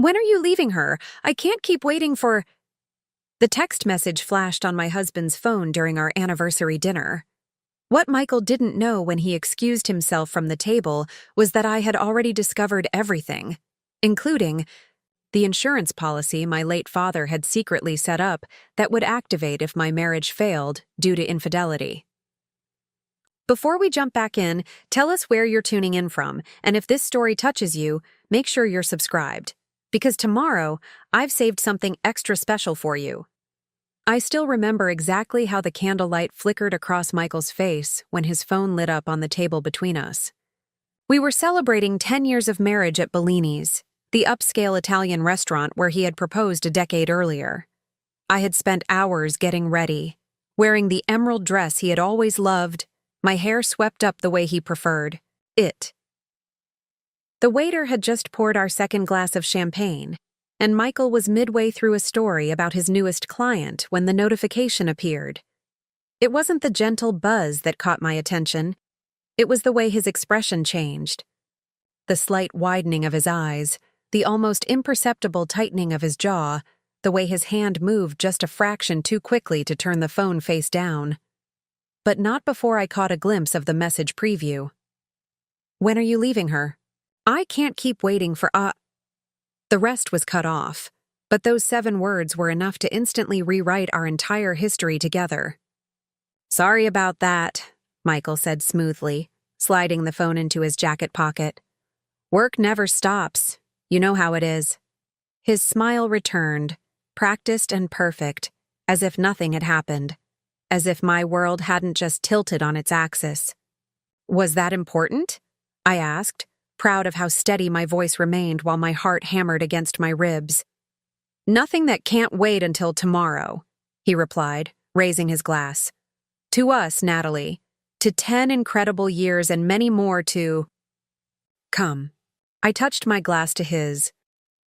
When are you leaving her? I can't keep waiting for... The text message flashed on my husband's phone during our anniversary dinner. What Michael didn't know when he excused himself from the table was that I had already discovered everything, including the insurance policy my late father had secretly set up that would activate if my marriage failed due to infidelity. Before we jump back in, tell us where you're tuning in from, and if this story touches you, make sure you're subscribed. Because tomorrow, I've saved something extra special for you. I still remember exactly how the candlelight flickered across Michael's face when his phone lit up on the table between us. We were celebrating 10 years of marriage at Bellini's, the upscale Italian restaurant where he had proposed a decade earlier. I had spent hours getting ready, wearing the emerald dress he had always loved, my hair swept up the way he preferred it. The waiter had just poured our second glass of champagne, and Michael was midway through a story about his newest client when the notification appeared. It wasn't the gentle buzz that caught my attention. It was the way his expression changed. The slight widening of his eyes, the almost imperceptible tightening of his jaw, the way his hand moved just a fraction too quickly to turn the phone face down. But not before I caught a glimpse of the message preview. When are you leaving her? I can't keep waiting for The rest was cut off, but those 7 words were enough to instantly rewrite our entire history together. Sorry about that, Michael said smoothly, sliding the phone into his jacket pocket. Work never stops. You know how it is. His smile returned, practiced and perfect, as if nothing had happened, as if my world hadn't just tilted on its axis. Was that important? I asked, proud of how steady my voice remained while my heart hammered against my ribs. Nothing that can't wait until tomorrow, he replied, raising his glass. To us, Natalie. To 10 incredible years and many more to... Come. I touched my glass to his,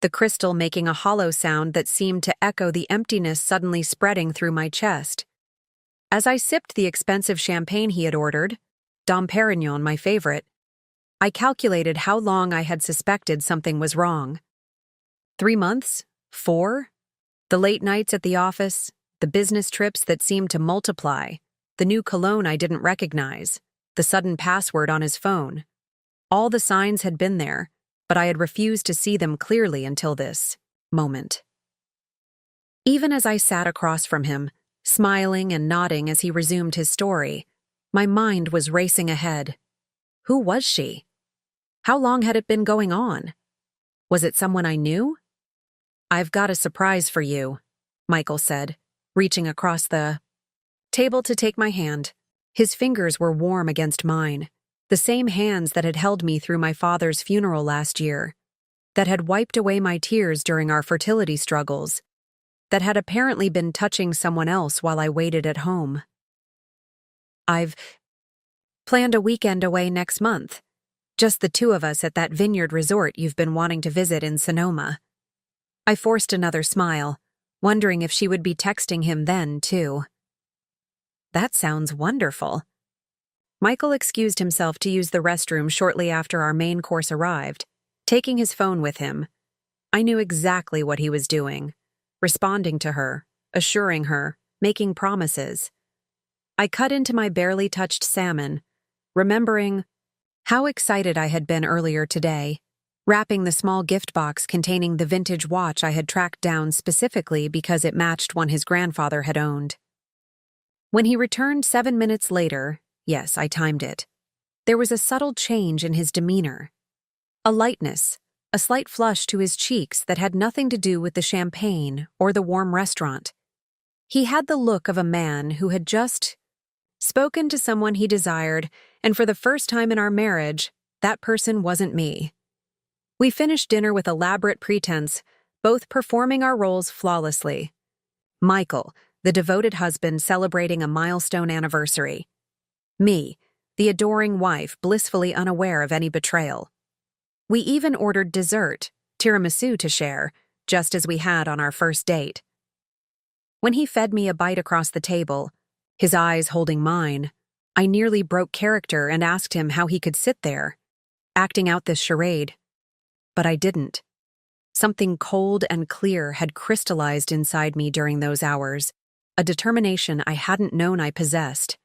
the crystal making a hollow sound that seemed to echo the emptiness suddenly spreading through my chest. As I sipped the expensive champagne he had ordered, Dom Perignon, my favorite, I calculated how long I had suspected something was wrong. 3 months? 4? The late nights at the office, the business trips that seemed to multiply, the new cologne I didn't recognize, the sudden password on his phone. All the signs had been there, but I had refused to see them clearly until this moment. Even as I sat across from him, smiling and nodding as he resumed his story, my mind was racing ahead. Who was she? How long had it been going on? Was it someone I knew? I've got a surprise for you, Michael said, reaching across the table to take my hand. His fingers were warm against mine, the same hands that had held me through my father's funeral last year, that had wiped away my tears during our fertility struggles, that had apparently been touching someone else while I waited at home. I've planned a weekend away next month. Just the 2 of us at that vineyard resort you've been wanting to visit in Sonoma. I forced another smile, wondering if she would be texting him then, too. That sounds wonderful. Michael excused himself to use the restroom shortly after our main course arrived, taking his phone with him. I knew exactly what he was doing, responding to her, assuring her, making promises. I cut into my barely touched salmon, remembering how excited I had been earlier today, wrapping the small gift box containing the vintage watch I had tracked down specifically because it matched one his grandfather had owned. When he returned 7 minutes later, yes, I timed it, there was a subtle change in his demeanor. A lightness, a slight flush to his cheeks that had nothing to do with the champagne or the warm restaurant. He had the look of a man who had just spoken to someone he desired, and for the first time in our marriage, that person wasn't me. We finished dinner with elaborate pretense, both performing our roles flawlessly. Michael, the devoted husband celebrating a milestone anniversary. Me, the adoring wife blissfully unaware of any betrayal. We even ordered dessert, tiramisu to share, just as we had on our first date. When he fed me a bite across the table, his eyes holding mine, I nearly broke character and asked him how he could sit there, acting out this charade. But I didn't. Something cold and clear had crystallized inside me during those hours, a determination I hadn't known I possessed.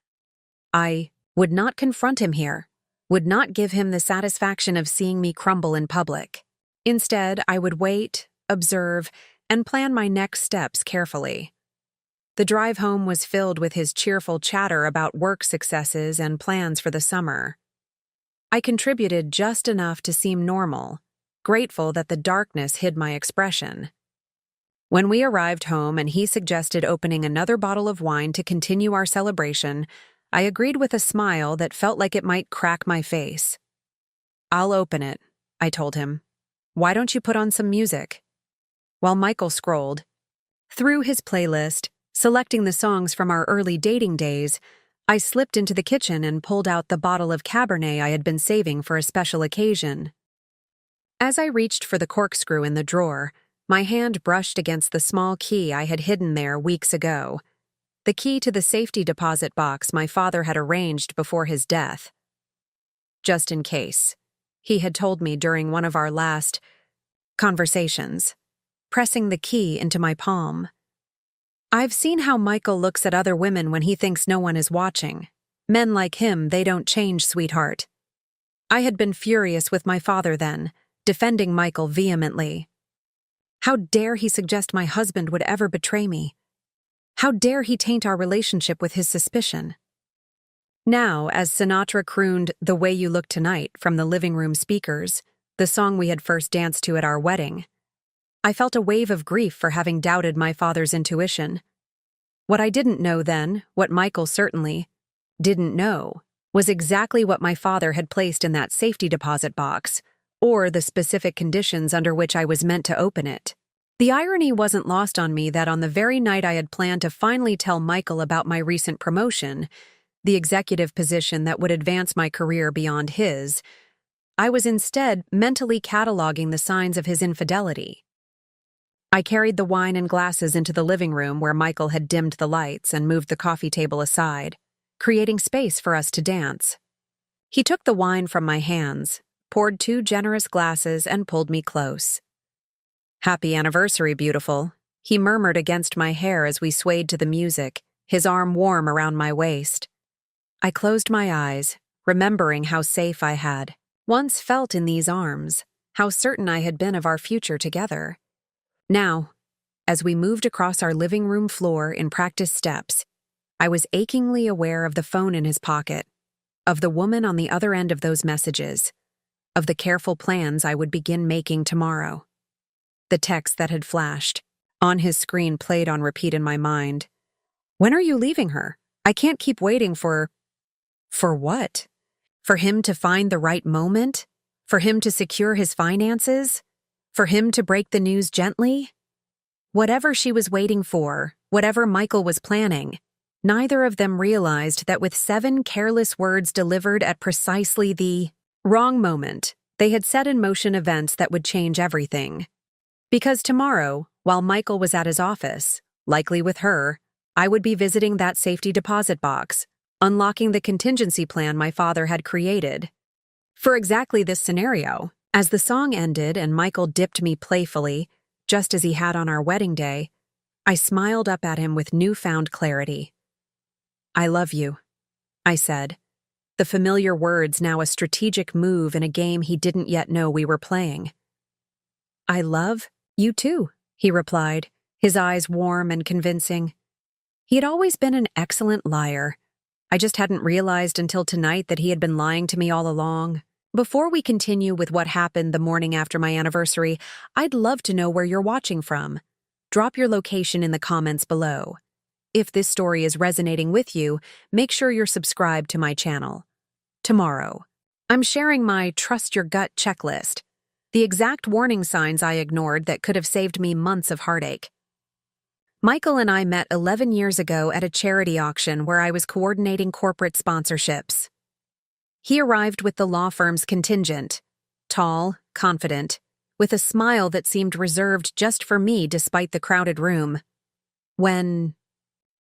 I would not confront him here, would not give him the satisfaction of seeing me crumble in public. Instead, I would wait, observe, and plan my next steps carefully. The drive home was filled with his cheerful chatter about work successes and plans for the summer. I contributed just enough to seem normal, grateful that the darkness hid my expression. When we arrived home and he suggested opening another bottle of wine to continue our celebration, I agreed with a smile that felt like it might crack my face. "I'll open it," I told him. "Why don't you put on some music?" While Michael scrolled through his playlist, selecting the songs from our early dating days, I slipped into the kitchen and pulled out the bottle of Cabernet I had been saving for a special occasion. As I reached for the corkscrew in the drawer, my hand brushed against the small key I had hidden there weeks ago, the key to the safety deposit box my father had arranged before his death. Just in case, he had told me during one of our last conversations, pressing the key into my palm. I've seen how Michael looks at other women when he thinks no one is watching. Men like him, they don't change, sweetheart. I had been furious with my father then, defending Michael vehemently. How dare he suggest my husband would ever betray me? How dare he taint our relationship with his suspicion? Now, as Sinatra crooned "The Way You Look Tonight" from the living room speakers, the song we had first danced to at our wedding, I felt a wave of grief for having doubted my father's intuition. What I didn't know then, what Michael certainly didn't know, was exactly what my father had placed in that safety deposit box, or the specific conditions under which I was meant to open it. The irony wasn't lost on me that on the very night I had planned to finally tell Michael about my recent promotion, the executive position that would advance my career beyond his, I was instead mentally cataloging the signs of his infidelity. I carried the wine and glasses into the living room where Michael had dimmed the lights and moved the coffee table aside, creating space for us to dance. He took the wine from my hands, poured 2 generous glasses, and pulled me close. "Happy anniversary, beautiful," he murmured against my hair as we swayed to the music, his arm warm around my waist. I closed my eyes, remembering how safe I had once felt in these arms, how certain I had been of our future together. Now, as we moved across our living room floor in practice steps, I was achingly aware of the phone in his pocket, of the woman on the other end of those messages, of the careful plans I would begin making tomorrow. The text that had flashed on his screen played on repeat in my mind. "When are you leaving her? I can't keep waiting for..." For what? For him to find the right moment? For him to secure his finances? For him to break the news gently? Whatever she was waiting for, whatever Michael was planning, neither of them realized that with 7 careless words delivered at precisely the wrong moment, they had set in motion events that would change everything. Because tomorrow, while Michael was at his office, likely with her, I would be visiting that safety deposit box, unlocking the contingency plan my father had created. For exactly this scenario, as the song ended and Michael dipped me playfully, just as he had on our wedding day, I smiled up at him with newfound clarity. "I love you," I said, the familiar words now a strategic move in a game he didn't yet know we were playing. "I love you too," he replied, his eyes warm and convincing. He had always been an excellent liar. I just hadn't realized until tonight that he had been lying to me all along. Before we continue with what happened the morning after my anniversary, I'd love to know where you're watching from. Drop your location in the comments below. If this story is resonating with you, make sure you're subscribed to my channel. Tomorrow, I'm sharing my Trust Your Gut checklist, the exact warning signs I ignored that could have saved me months of heartache. Michael and I met 11 years ago at a charity auction where I was coordinating corporate sponsorships. He arrived with the law firm's contingent, tall, confident, with a smile that seemed reserved just for me despite the crowded room. When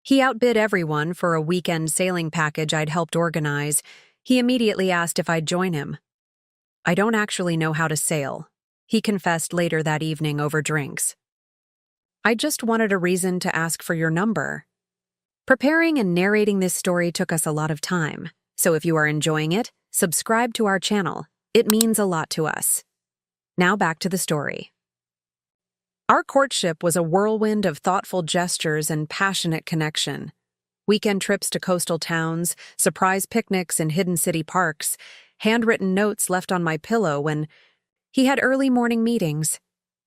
he outbid everyone for a weekend sailing package I'd helped organize, he immediately asked if I'd join him. "I don't actually know how to sail," he confessed later that evening over drinks. "I just wanted a reason to ask for your number." Preparing and narrating this story took us a lot of time, so if you are enjoying it, subscribe to our channel. It means a lot to us. Now back to the story. Our courtship was a whirlwind of thoughtful gestures and passionate connection. Weekend trips to coastal towns, surprise picnics in hidden city parks, handwritten notes left on my pillow when he had early morning meetings.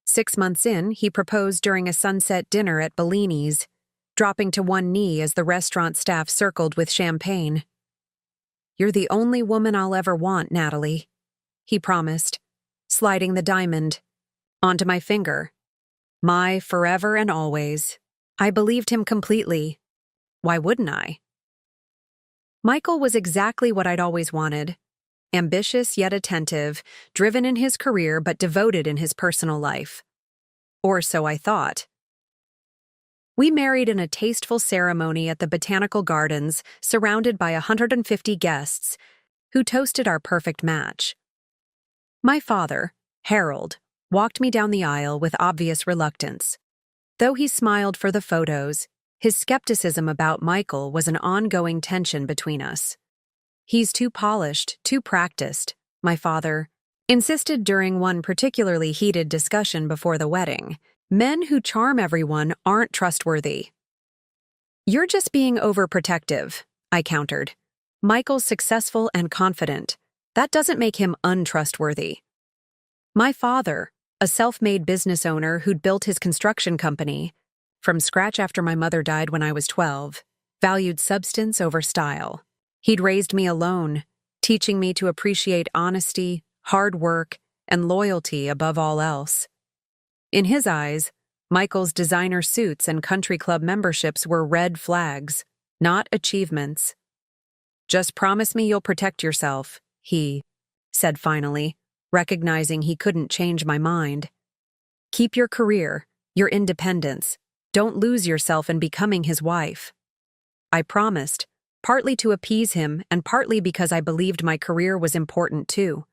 6 months in, he proposed during a sunset dinner at Bellini's, dropping to one knee as the restaurant staff circled with champagne. "You're the only woman I'll ever want, Natalie," he promised, sliding the diamond onto my finger. My forever and always. I believed him completely. Why wouldn't I? Michael was exactly what I'd always wanted. Ambitious yet attentive, driven in his career but devoted in his personal life. Or so I thought. We married in a tasteful ceremony at the Botanical Gardens, surrounded by 150 guests, who toasted our perfect match. My father, Harold, walked me down the aisle with obvious reluctance. Though he smiled for the photos, his skepticism about Michael was an ongoing tension between us. "He's too polished, too practiced," my father insisted during one particularly heated discussion before the wedding. "Men who charm everyone aren't trustworthy." "You're just being overprotective," I countered. "Michael's successful and confident. That doesn't make him untrustworthy." My father, a self-made business owner who'd built his construction company from scratch after my mother died when I was 12, valued substance over style. He'd raised me alone, teaching me to appreciate honesty, hard work, and loyalty above all else. In his eyes, Michael's designer suits and country club memberships were red flags, not achievements. "Just promise me you'll protect yourself," he said finally, recognizing he couldn't change my mind. "Keep your career, your independence. Don't lose yourself in becoming his wife." I promised, partly to appease him and partly because I believed my career was important too.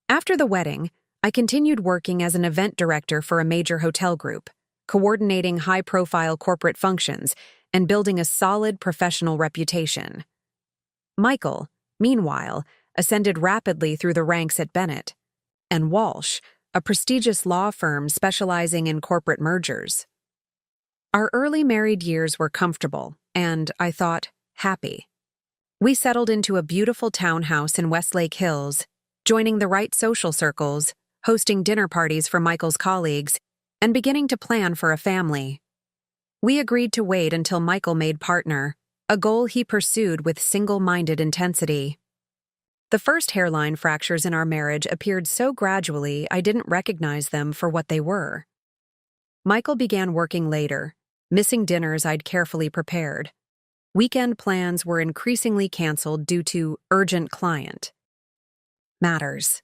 After the wedding, I continued working as an event director for a major hotel group, coordinating high-profile corporate functions and building a solid professional reputation. Michael, meanwhile, ascended rapidly through the ranks at Bennett and Walsh, a prestigious law firm specializing in corporate mergers. Our early married years were comfortable and, I thought, happy. We settled into a beautiful townhouse in Westlake Hills, joining the right social circles, hosting dinner parties for Michael's colleagues, and beginning to plan for a family. We agreed to wait until Michael made partner, a goal he pursued with single-minded intensity. The first hairline fractures in our marriage appeared so gradually I didn't recognize them for what they were. Michael began working later, missing dinners I'd carefully prepared. Weekend plans were increasingly canceled due to urgent client matters.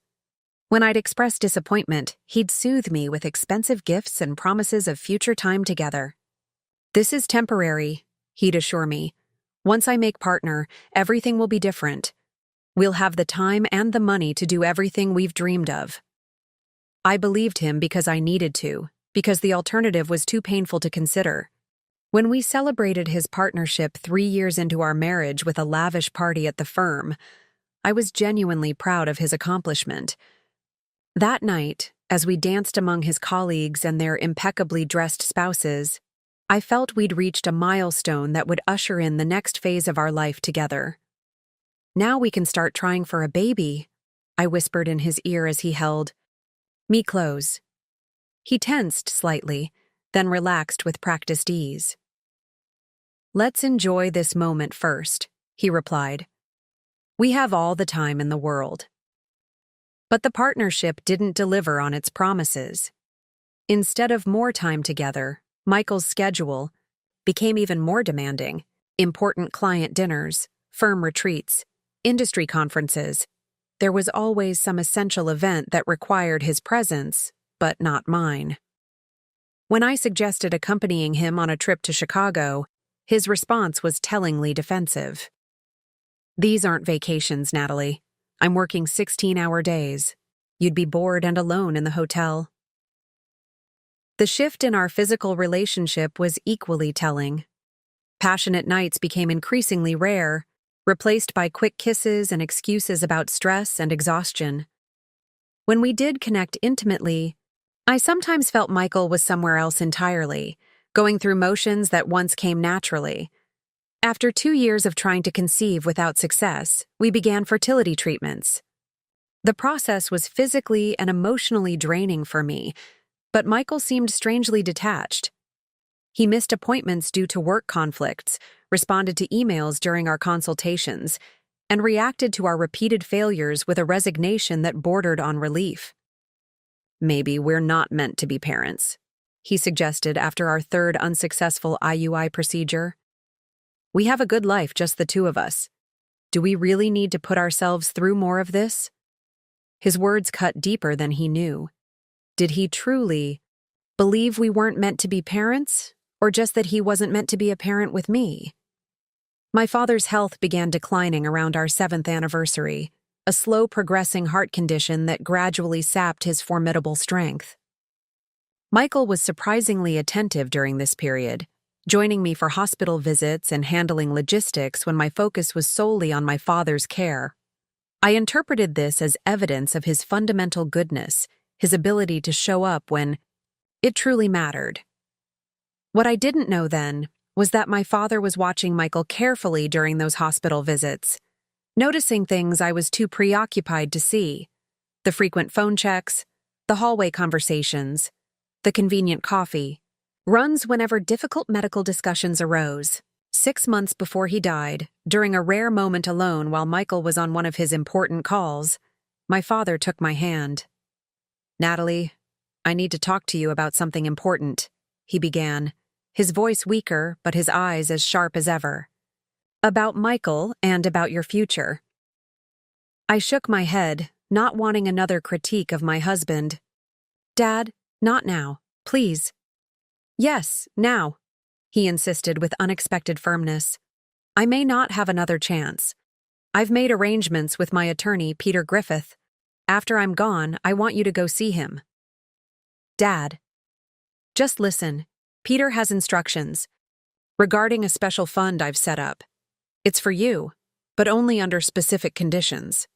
When I'd express disappointment, he'd soothe me with expensive gifts and promises of future time together. "This is temporary," he'd assure me. "Once I make partner, everything will be different. We'll have the time and the money to do everything we've dreamed of." I believed him because I needed to, because the alternative was too painful to consider. When we celebrated his partnership 3 years into our marriage with a lavish party at the firm, I was genuinely proud of his accomplishment. That night, as we danced among his colleagues and their impeccably dressed spouses, I felt we'd reached a milestone that would usher in the next phase of our life together. "Now we can start trying for a baby," I whispered in his ear as he held me close. He tensed slightly, then relaxed with practiced ease. "Let's enjoy this moment first," he replied. "We have all the time in the world." But the partnership didn't deliver on its promises. Instead of more time together, Michael's schedule became even more demanding. Important client dinners, firm retreats, industry conferences. There was always some essential event that required his presence, but not mine. When I suggested accompanying him on a trip to Chicago, his response was tellingly defensive. "These aren't vacations, Natalie. I'm working 16-hour days. You'd be bored and alone in the hotel. The shift in our physical relationship was equally telling. Passionate nights became increasingly rare, replaced by quick kisses and excuses about stress and exhaustion. When we did connect intimately, I sometimes felt Michael was somewhere else entirely, going through motions that once came naturally. After 2 years of trying to conceive without success, we began fertility treatments. The process was physically and emotionally draining for me, but Michael seemed strangely detached. He missed appointments due to work conflicts, responded to emails during our consultations, and reacted to our repeated failures with a resignation that bordered on relief. "Maybe we're not meant to be parents," he suggested after our third unsuccessful IUI procedure. "We have a good life, just the two of us. Do we really need to put ourselves through more of this?" His words cut deeper than he knew. Did he truly believe we weren't meant to be parents, or just that he wasn't meant to be a parent with me? My father's health began declining around our 7th anniversary, a slow progressing heart condition that gradually sapped his formidable strength. Michael was surprisingly attentive during this period, joining me for hospital visits and handling logistics when my focus was solely on my father's care. I interpreted this as evidence of his fundamental goodness, his ability to show up when it truly mattered. What I didn't know then was that my father was watching Michael carefully during those hospital visits, noticing things I was too preoccupied to see: the frequent phone checks, the hallway conversations, the convenient coffee, runs whenever difficult medical discussions arose. 6 months before he died, during a rare moment alone while Michael was on one of his important calls, my father took my hand. "Natalie, I need to talk to you about something important," he began, his voice weaker but his eyes as sharp as ever. "About Michael and about your future." I shook my head, not wanting another critique of my husband. "Dad, not now, please." "Yes, now," he insisted with unexpected firmness. "I may not have another chance. I've made arrangements with my attorney, Peter Griffith. After I'm gone, I want you to go see him." "Dad." "Just listen. Peter has instructions regarding a special fund I've set up. It's for you, but only under specific conditions."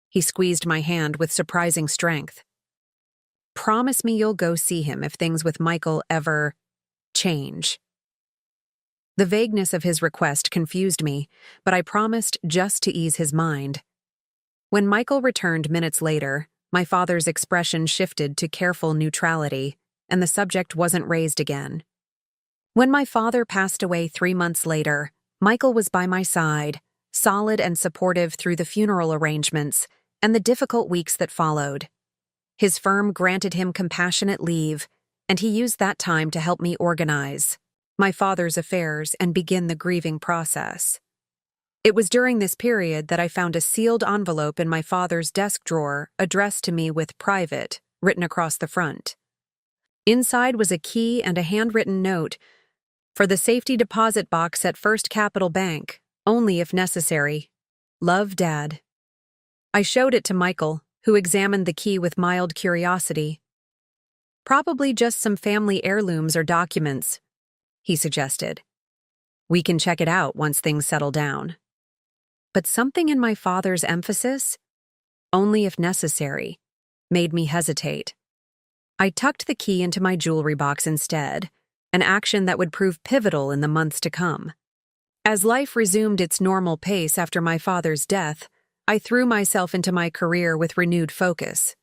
He squeezed my hand with surprising strength. "Promise me you'll go see him if things with Michael ever change." The vagueness of his request confused me, but I promised just to ease his mind. When Michael returned minutes later, my father's expression shifted to careful neutrality, and the subject wasn't raised again. When my father passed away 3 months later, Michael was by my side, solid and supportive through the funeral arrangements and the difficult weeks that followed. His firm granted him compassionate leave, and he used that time to help me organize my father's affairs and begin the grieving process. It was during this period that I found a sealed envelope in my father's desk drawer addressed to me with "Private" written across the front. Inside was a key and a handwritten note: "For the safety deposit box at First Capital Bank, only if necessary. Love, Dad." I showed it to Michael, who examined the key with mild curiosity. "Probably just some family heirlooms or documents," he suggested. "We can check it out once things settle down." But something in my father's emphasis, "only if necessary," made me hesitate. I tucked the key into my jewelry box instead, an action that would prove pivotal in the months to come. As life resumed its normal pace after my father's death, I threw myself into my career with renewed focus.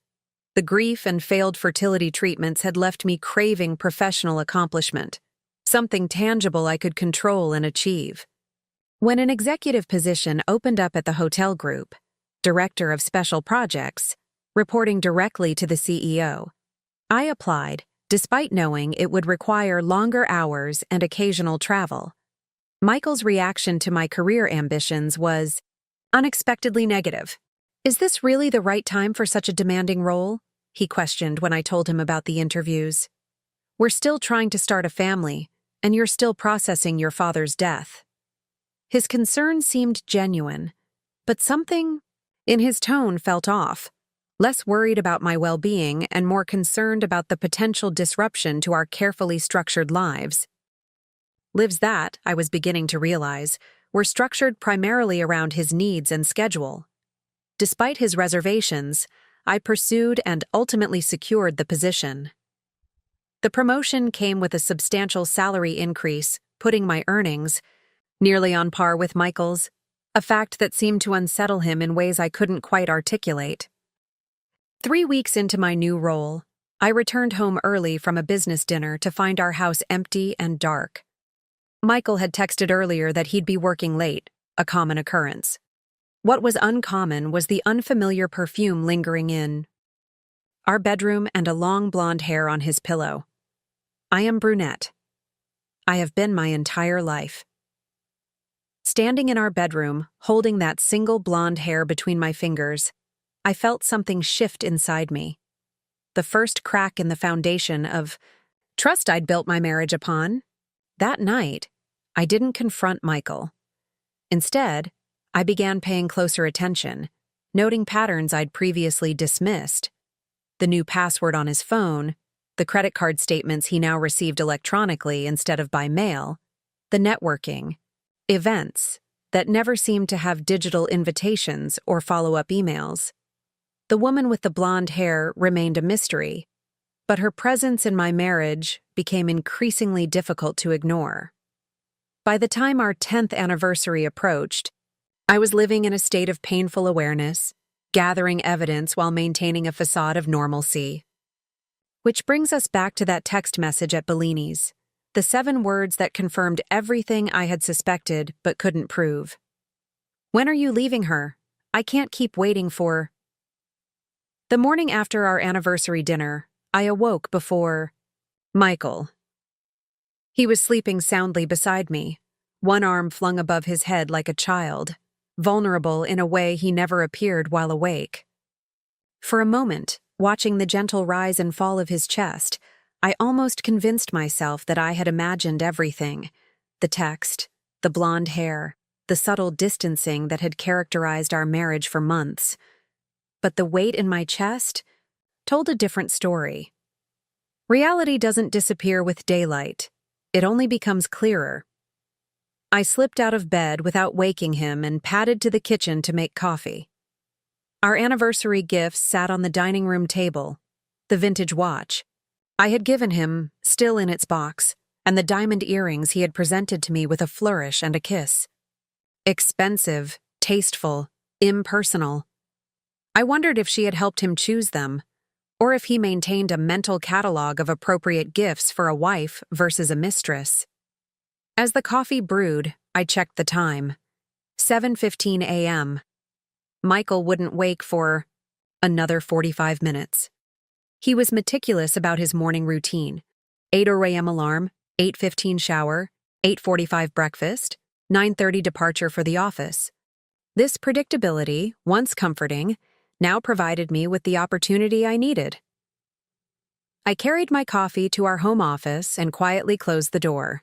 The grief and failed fertility treatments had left me craving professional accomplishment, something tangible I could control and achieve. When an executive position opened up at the hotel group, director of special projects, reporting directly to the CEO, I applied, despite knowing it would require longer hours and occasional travel. Michael's reaction to my career ambitions was unexpectedly negative. "Is this really the right time for such a demanding role?" he questioned when I told him about the interviews. "We're still trying to start a family, and you're still processing your father's death." His concern seemed genuine, but something in his tone felt off. less worried about my well-being and more concerned about the potential disruption to our carefully structured lives. Lives that, I was beginning to realize, were structured primarily around his needs and schedule. Despite his reservations, I pursued and ultimately secured the position. The promotion came with a substantial salary increase, putting my earnings nearly on par with Michael's, a fact that seemed to unsettle him in ways I couldn't quite articulate. 3 weeks into my new role, I returned home early from a business dinner to find our house empty and dark. Michael had texted earlier that he'd be working late, a common occurrence. What was uncommon was the unfamiliar perfume lingering in our bedroom and a long blonde hair on his pillow. I am brunette. I have been my entire life. Standing in our bedroom, holding that single blonde hair between my fingers, I felt something shift inside me. The first crack in the foundation of trust I'd built my marriage upon. That night, I didn't confront Michael. Instead, I began paying closer attention, noting patterns I'd previously dismissed. The new password on his phone, the credit card statements he now received electronically instead of by mail, the networking, events that never seemed to have digital invitations or follow-up emails. The woman with the blonde hair remained a mystery, but her presence in my marriage became increasingly difficult to ignore. By the time our 10th anniversary approached, I was living in a state of painful awareness, gathering evidence while maintaining a facade of normalcy. Which brings us back to that text message at Bellini's, the 7 words that confirmed everything I had suspected but couldn't prove. When are you leaving her? I can't keep waiting for... The morning after our anniversary dinner, I awoke before Michael. He was sleeping soundly beside me, one arm flung above his head like a child, vulnerable in a way he never appeared while awake. For a moment, watching the gentle rise and fall of his chest, I almost convinced myself that I had imagined everything: the text, the blonde hair, the subtle distancing that had characterized our marriage for months. But the weight in my chest told a different story. Reality doesn't disappear with daylight. It only becomes clearer. I slipped out of bed without waking him and padded to the kitchen to make coffee. Our anniversary gifts sat on the dining room table: the vintage watch I had given him, still in its box, and the diamond earrings he had presented to me with a flourish and a kiss. Expensive, tasteful, impersonal. I wondered if she had helped him choose them, or if he maintained a mental catalog of appropriate gifts for a wife versus a mistress. As the coffee brewed, I checked the time. 7:15 a.m. Michael wouldn't wake for another 45 minutes. He was meticulous about his morning routine: 8 a.m. alarm, 8:15 shower, 8:45 breakfast, 9:30 departure for the office. This predictability, once comforting, now provided me with the opportunity I needed. I carried my coffee to our home office and quietly closed the door.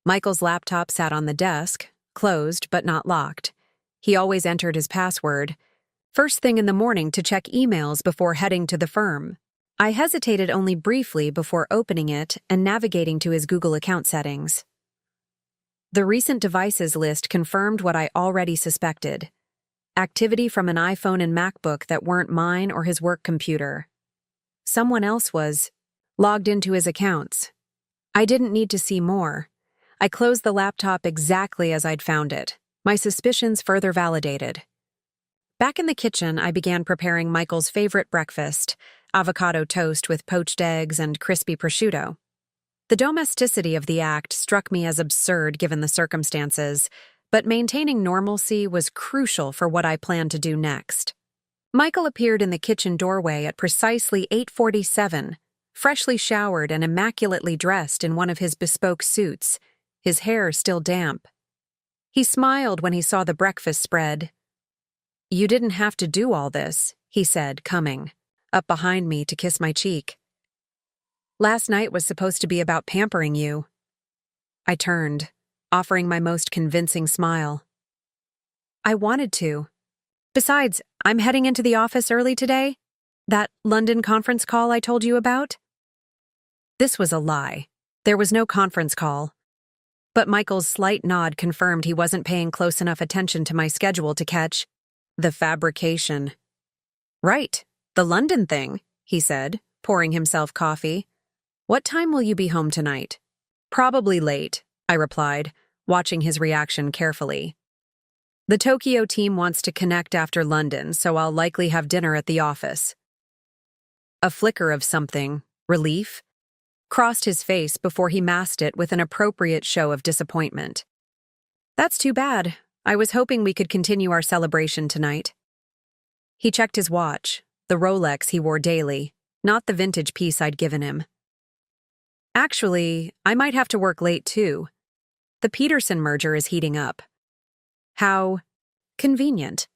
Michael's laptop sat on the desk, closed but not locked. He always entered his password first thing in the morning to check emails before heading to the firm. I hesitated only briefly before opening it and navigating to his Google account settings. The recent devices list confirmed what I already suspected: activity from an iPhone and MacBook that weren't mine or his work computer. Someone else was logged into his accounts. I didn't need to see more. I closed the laptop exactly as I'd found it, my suspicions further validated. Back in the kitchen, I began preparing Michael's favorite breakfast: avocado toast with poached eggs and crispy prosciutto. The domesticity of the act struck me as absurd given the circumstances, but maintaining normalcy was crucial for what I planned to do next. Michael appeared in the kitchen doorway at precisely 8:47, freshly showered and immaculately dressed in one of his bespoke suits, his hair still damp. He smiled when he saw the breakfast spread. "You didn't have to do all this," he said, coming up behind me to kiss my cheek. "Last night was supposed to be about pampering you." I turned, offering my most convincing smile. "I wanted to. Besides, I'm heading into the office early today. That London conference call I told you about? This was a lie. There was no conference call. But Michael's slight nod confirmed he wasn't paying close enough attention to my schedule to catch the fabrication. Right, the London thing, he said, pouring himself coffee. What time will you be home tonight? Probably late, I replied, watching his reaction carefully. The Tokyo team wants to connect after London, so I'll likely have dinner at the office. A flicker of something, relief, crossed his face before he masked it with an appropriate show of disappointment. That's too bad. I was hoping we could continue our celebration tonight. He checked his watch, the Rolex he wore daily, not the vintage piece I'd given him. Actually, I might have to work late too. The Peterson merger is heating up. How convenient.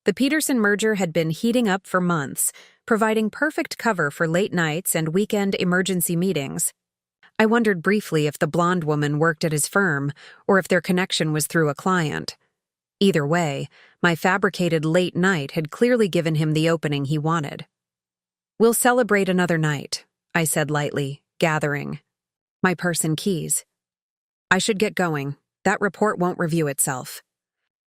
The Peterson merger had been heating up for months, providing perfect cover for late nights and weekend emergency meetings. I wondered briefly if the blonde woman worked at his firm or if their connection was through a client. Either way, my fabricated late night had clearly given him the opening he wanted. We'll celebrate another night, I said lightly, gathering my purse and keys. I should get going. That report won't review itself.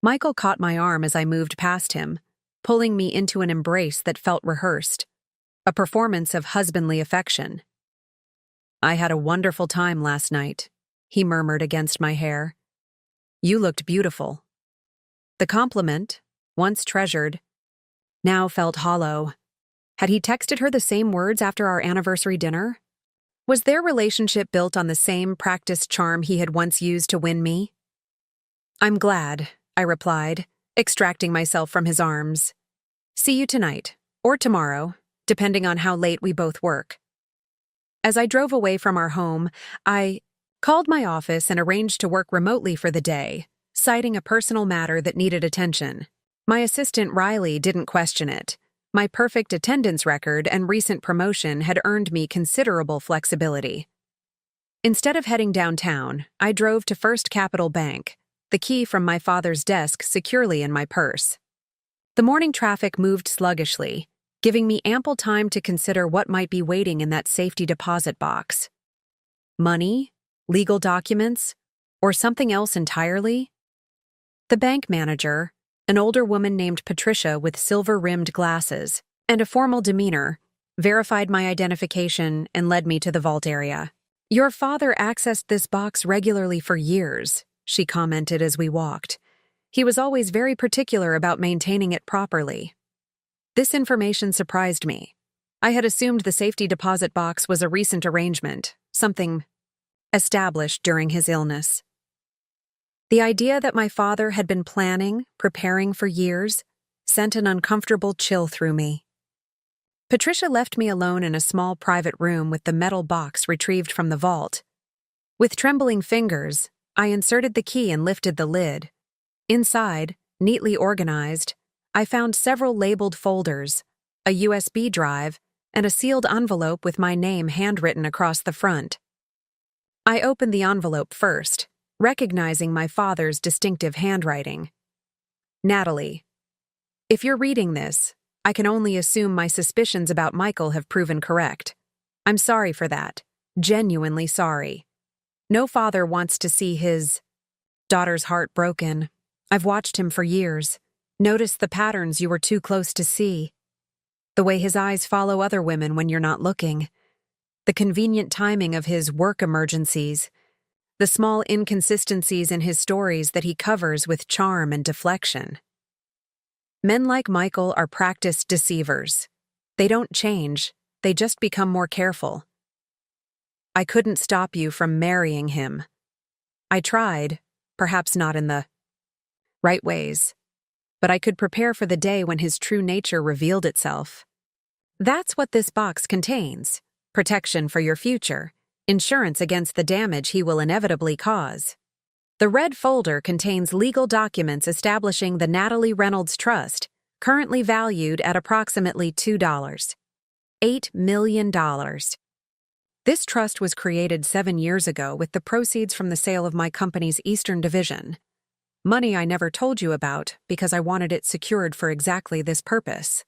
Michael caught my arm as I moved past him, pulling me into an embrace that felt rehearsed, a performance of husbandly affection. I had a wonderful time last night, he murmured against my hair. You looked beautiful. The compliment, once treasured, now felt hollow. Had he texted her the same words after our anniversary dinner? Was their relationship built on the same practiced charm he had once used to win me? I'm glad, I replied, extracting myself from his arms. See you tonight, or tomorrow, depending on how late we both work. As I drove away from our home, I called my office and arranged to work remotely for the day, citing a personal matter that needed attention. My assistant Riley didn't question it. My perfect attendance record and recent promotion had earned me considerable flexibility. Instead of heading downtown, I drove to First Capital Bank, the key from my father's desk securely in my purse. The morning traffic moved sluggishly, giving me ample time to consider what might be waiting in that safety deposit box. Money, legal documents, or something else entirely? The bank manager, an older woman named Patricia with silver-rimmed glasses and a formal demeanor, verified my identification and led me to the vault area. Your father accessed this box regularly for years, she commented as we walked. He was always very particular about maintaining it properly. This information surprised me. I had assumed the safety deposit box was a recent arrangement, something established during his illness. The idea that my father had been preparing for years, sent an uncomfortable chill through me. Patricia left me alone in a small private room with the metal box retrieved from the vault. With trembling fingers, I inserted the key and lifted the lid. Inside, neatly organized, I found several labeled folders, a USB drive, and a sealed envelope with my name handwritten across the front. I opened the envelope first, recognizing my father's distinctive handwriting. Natalie, if you're reading this, I can only assume my suspicions about Michael have proven correct. I'm sorry for that. Genuinely sorry. No father wants to see his daughter's heart broken. I've watched him for years. Noticed the patterns you were too close to see. The way his eyes follow other women when you're not looking. The convenient timing of his work emergencies. The small inconsistencies in his stories that he covers with charm and deflection. Men like Michael are practiced deceivers. They don't change, they just become more careful. I couldn't stop you from marrying him. I tried, perhaps not in the right ways, but I could prepare for the day when his true nature revealed itself. That's what this box contains: protection for your future, insurance against the damage he will inevitably cause. The red folder contains legal documents establishing the Natalie Reynolds Trust, currently valued at approximately $8 million. This trust was created 7 years ago with the proceeds from the sale of my company's Eastern Division. Money I never told you about because I wanted it secured for exactly this purpose.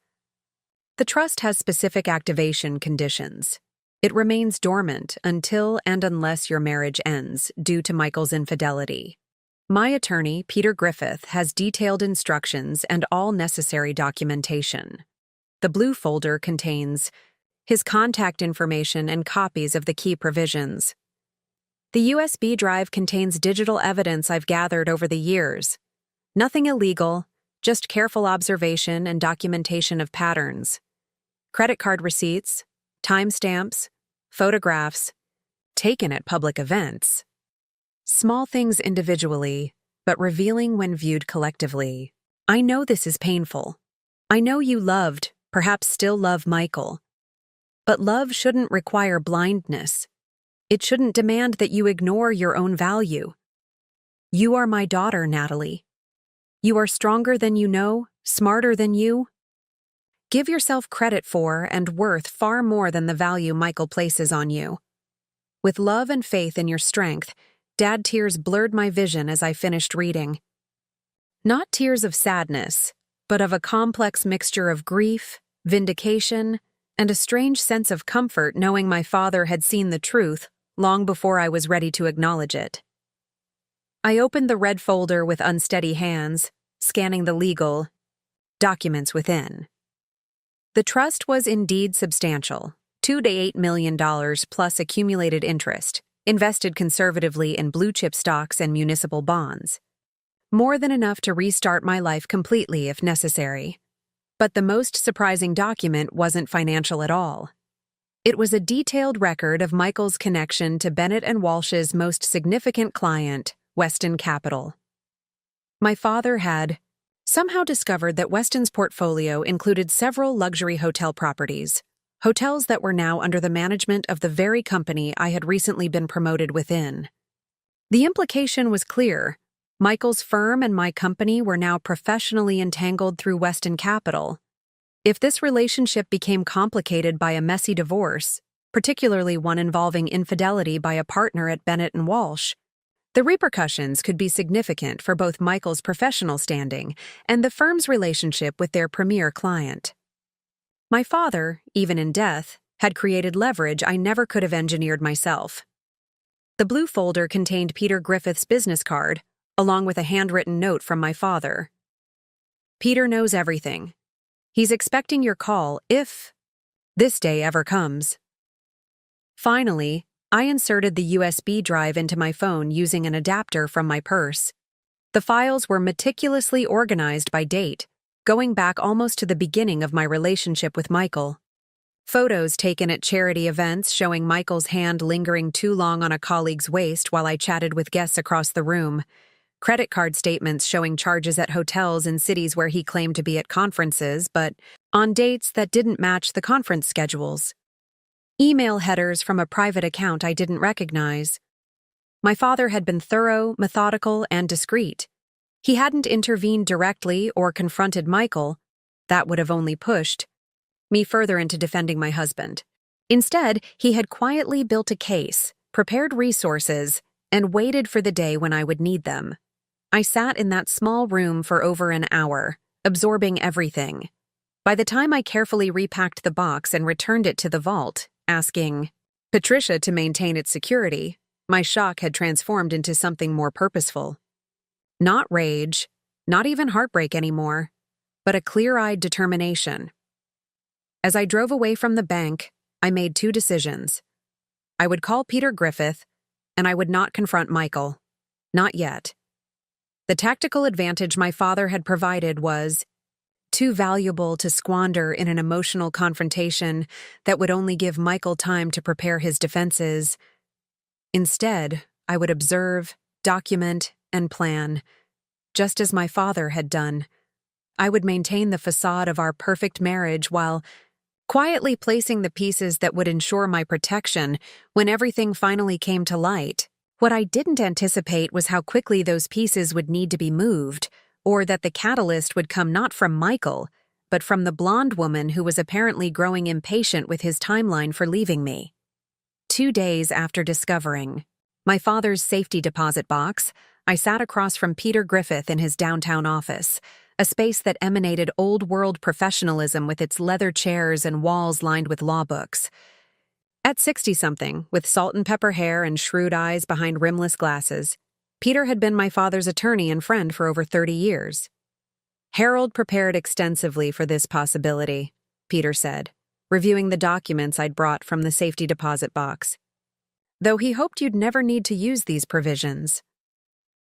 The trust has specific activation conditions. It remains dormant until and unless your marriage ends due to Michael's infidelity. My attorney, Peter Griffith, has detailed instructions and all necessary documentation. The blue folder contains his contact information and copies of the key provisions. The USB drive contains digital evidence I've gathered over the years. Nothing illegal, just careful observation and documentation of patterns. Credit card receipts, timestamps, photographs, taken at public events. Small things individually, but revealing when viewed collectively. I know this is painful. I know you loved, perhaps still love Michael. But love shouldn't require blindness. It shouldn't demand that you ignore your own value. You are my daughter, Natalie. You are stronger than you know, smarter than you. Give yourself credit for and worth far more than the value Michael places on you. With love and faith in your strength, Dad tears blurred my vision as I finished reading. Not tears of sadness, but of a complex mixture of grief, vindication, and a strange sense of comfort knowing my father had seen the truth long before I was ready to acknowledge it. I opened the red folder with unsteady hands, scanning the legal documents within. The trust was indeed substantial, $2 to $8 million plus accumulated interest, invested conservatively in blue-chip stocks and municipal bonds. More than enough to restart my life completely if necessary. But the most surprising document wasn't financial at all. It was a detailed record of Michael's connection to Bennett and Walsh's most significant client, Weston Capital. My father had somehow discovered that Weston's portfolio included several luxury hotel properties, hotels that were now under the management of the very company I had recently been promoted within. The implication was clear. Michael's firm and my company were now professionally entangled through Weston Capital. If this relationship became complicated by a messy divorce, particularly one involving infidelity by a partner at Bennett and Walsh, the repercussions could be significant for both Michael's professional standing and the firm's relationship with their premier client. My father, even in death, had created leverage I never could have engineered myself. The blue folder contained Peter Griffith's business card, along with a handwritten note from my father. Peter knows everything. He's expecting your call if this day ever comes. Finally, I inserted the USB drive into my phone using an adapter from my purse. The files were meticulously organized by date, going back almost to the beginning of my relationship with Michael. Photos taken at charity events showing Michael's hand lingering too long on a colleague's waist while I chatted with guests across the room. Credit card statements showing charges at hotels in cities where he claimed to be at conferences, but on dates that didn't match the conference schedules. Email headers from a private account I didn't recognize. My father had been thorough, methodical, and discreet. He hadn't intervened directly or confronted Michael. That would have only pushed me further into defending my husband. Instead, he had quietly built a case, prepared resources, and waited for the day when I would need them. I sat in that small room for over an hour, absorbing everything. By the time I carefully repacked the box and returned it to the vault, asking Patricia to maintain its security, my shock had transformed into something more purposeful. Not rage, not even heartbreak anymore, but a clear-eyed determination. As I drove away from the bank, I made two decisions. I would call Peter Griffith, and I would not confront Michael. Not yet. The tactical advantage my father had provided was too valuable to squander in an emotional confrontation that would only give Michael time to prepare his defenses. Instead, I would observe, document, and plan, just as my father had done. I would maintain the facade of our perfect marriage while quietly placing the pieces that would ensure my protection when everything finally came to light. What I didn't anticipate was how quickly those pieces would need to be moved, or that the catalyst would come not from Michael, but from the blonde woman who was apparently growing impatient with his timeline for leaving me. 2 days after discovering my father's safety deposit box, I sat across from Peter Griffith in his downtown office, a space that emanated old-world professionalism with its leather chairs and walls lined with law books. At 60-something, with salt-and-pepper hair and shrewd eyes behind rimless glasses, Peter had been my father's attorney and friend for over 30 years. Harold prepared extensively for this possibility, Peter said, reviewing the documents I'd brought from the safety deposit box. Though he hoped you'd never need to use these provisions.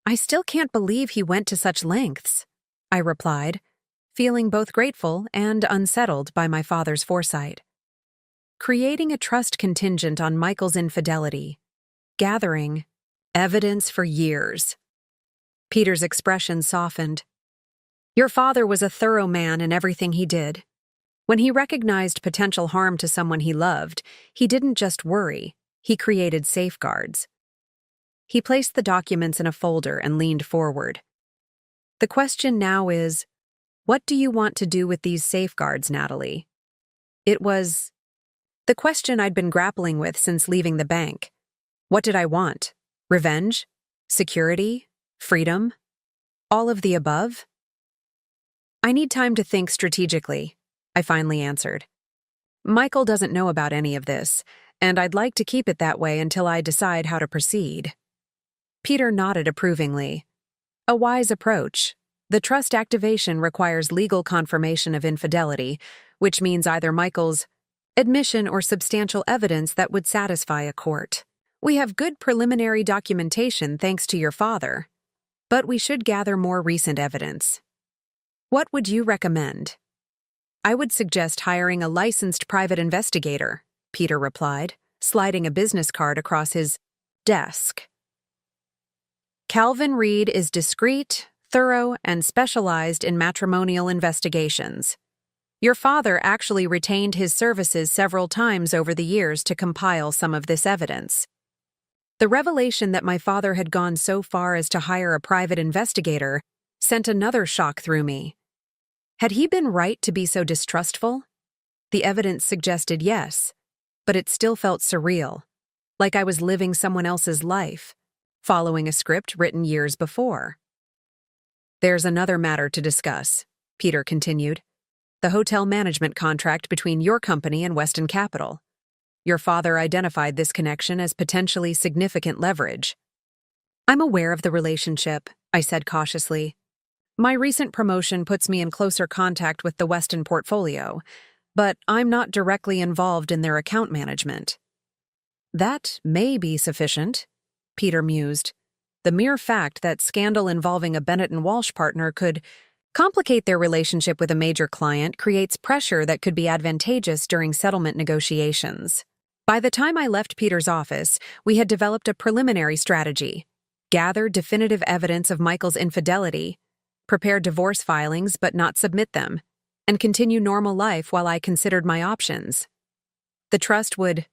I still can't believe he went to such lengths, I replied, feeling both grateful and unsettled by my father's foresight. Creating a trust contingent on Michael's infidelity, gathering evidence for years. Peter's expression softened. Your father was a thorough man in everything he did. When he recognized potential harm to someone he loved, he didn't just worry, he created safeguards. He placed the documents in a folder and leaned forward. The question now is, what do you want to do with these safeguards, Natalie? It was the question I'd been grappling with since leaving the bank. What did I want? Revenge? Security? Freedom? All of the above? I need time to think strategically, I finally answered. Michael doesn't know about any of this, and I'd like to keep it that way until I decide how to proceed. Peter nodded approvingly. A wise approach. The trust activation requires legal confirmation of infidelity, which means either Michael's admission or substantial evidence that would satisfy a court. We have good preliminary documentation thanks to your father, but we should gather more recent evidence. What would you recommend? I would suggest hiring a licensed private investigator, Peter replied, sliding a business card across his desk. Calvin Reed is discreet, thorough, and specialized in matrimonial investigations. Your father actually retained his services several times over the years to compile some of this evidence. The revelation that my father had gone so far as to hire a private investigator sent another shock through me. Had he been right to be so distrustful? The evidence suggested yes, but it still felt surreal, like I was living someone else's life, following a script written years before. There's another matter to discuss, Peter continued. The hotel management contract between your company and Weston Capital. Your father identified this connection as potentially significant leverage. I'm aware of the relationship, I said cautiously. My recent promotion puts me in closer contact with the Weston portfolio, but I'm not directly involved in their account management. That may be sufficient, Peter mused. The mere fact that scandal involving a Bennett and Walsh partner could complicate their relationship with a major client creates pressure that could be advantageous during settlement negotiations. By the time I left Peter's office, we had developed a preliminary strategy, gather definitive evidence of Michael's infidelity, prepare divorce filings but not submit them, and continue normal life while I considered my options. The trust would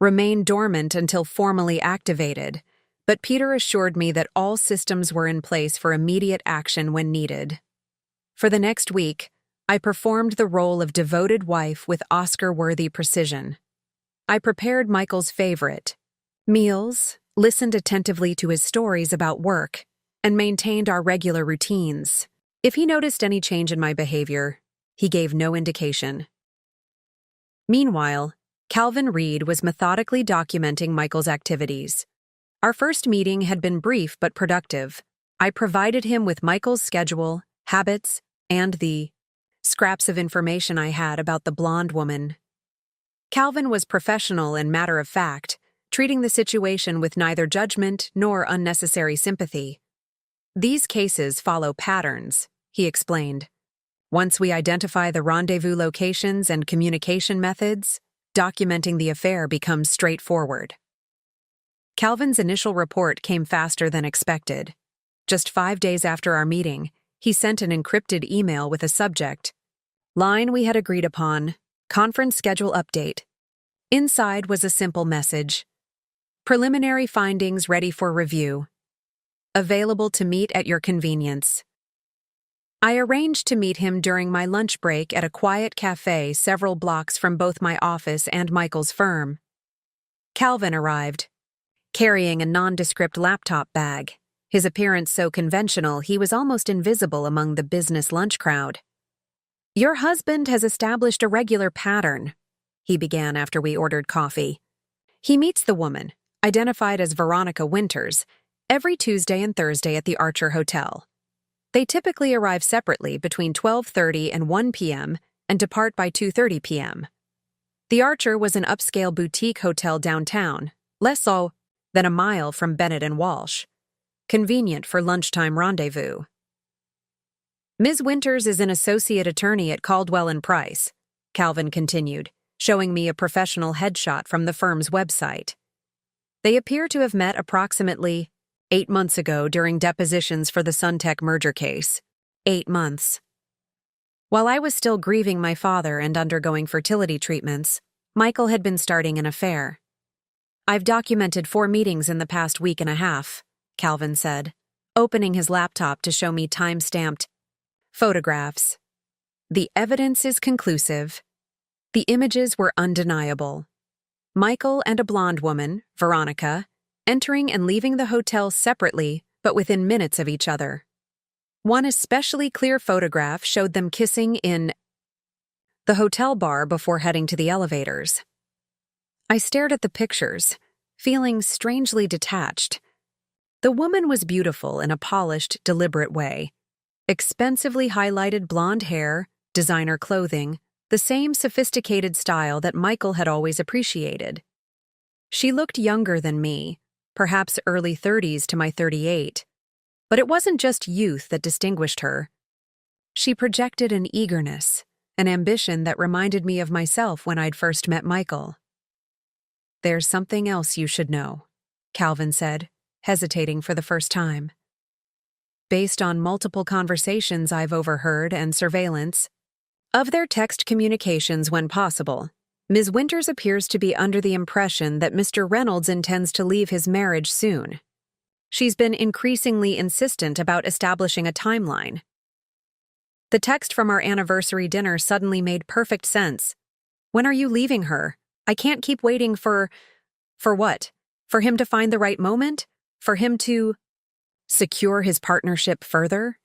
remain dormant until formally activated, but Peter assured me that all systems were in place for immediate action when needed. For the next week, I performed the role of devoted wife with Oscar-worthy precision. I prepared Michael's favorite meals, listened attentively to his stories about work, and maintained our regular routines. If he noticed any change in my behavior, he gave no indication. Meanwhile, Calvin Reed was methodically documenting Michael's activities. Our first meeting had been brief but productive. I provided him with Michael's schedule, habits, and the scraps of information I had about the blonde woman. Calvin was professional and matter-of-fact, treating the situation with neither judgment nor unnecessary sympathy. These cases follow patterns, he explained. Once we identify the rendezvous locations and communication methods, documenting the affair becomes straightforward. Calvin's initial report came faster than expected. Just 5 days after our meeting, he sent an encrypted email with a subject, "Line we had agreed upon, conference schedule update." Inside was a simple message, "Preliminary findings ready for review. Available to meet at your convenience." I arranged to meet him during my lunch break at a quiet cafe several blocks from both my office and Michael's firm. Calvin arrived, carrying a nondescript laptop bag, his appearance so conventional he was almost invisible among the business lunch crowd. "Your husband has established a regular pattern," he began after we ordered coffee. "He meets the woman, identified as Veronica Winters, every Tuesday and Thursday at the Archer Hotel. They typically arrive separately between 12:30 and 1 p.m. and depart by 2:30 p.m. The Archer was an upscale boutique hotel downtown, less so than a mile from Bennett and Walsh, convenient for lunchtime rendezvous. Ms. Winters is an associate attorney at Caldwell and Price," Calvin continued, showing me a professional headshot from the firm's website. "They appear to have met approximately 8 months ago during depositions for the Suntech merger case. 8 months. While I was still grieving my father and undergoing fertility treatments, Michael had been starting an affair. I've documented 4 meetings in the past week and a half," Calvin said, opening his laptop to show me time-stamped photographs. "The evidence is conclusive. The images were undeniable. Michael and a blonde woman, Veronica, entering and leaving the hotel separately but within minutes of each other. One especially clear photograph showed them kissing in the hotel bar before heading to the elevators." I stared at the pictures, feeling strangely detached. The woman was beautiful in a polished, deliberate way. Expensively highlighted blonde hair, designer clothing, the same sophisticated style that Michael had always appreciated. She looked younger than me, perhaps early 30s to my 38. But it wasn't just youth that distinguished her. She projected an eagerness, an ambition that reminded me of myself when I'd first met Michael. "There's something else you should know," Calvin said, hesitating for the first time. "Based on multiple conversations I've overheard and surveillance of their text communications when possible, Ms. Winters appears to be under the impression that Mr. Reynolds intends to leave his marriage soon. She's been increasingly insistent about establishing a timeline. The text from our anniversary dinner suddenly made perfect sense. When are you leaving her? I can't keep waiting for what? For him to find the right moment? For him to secure his partnership further?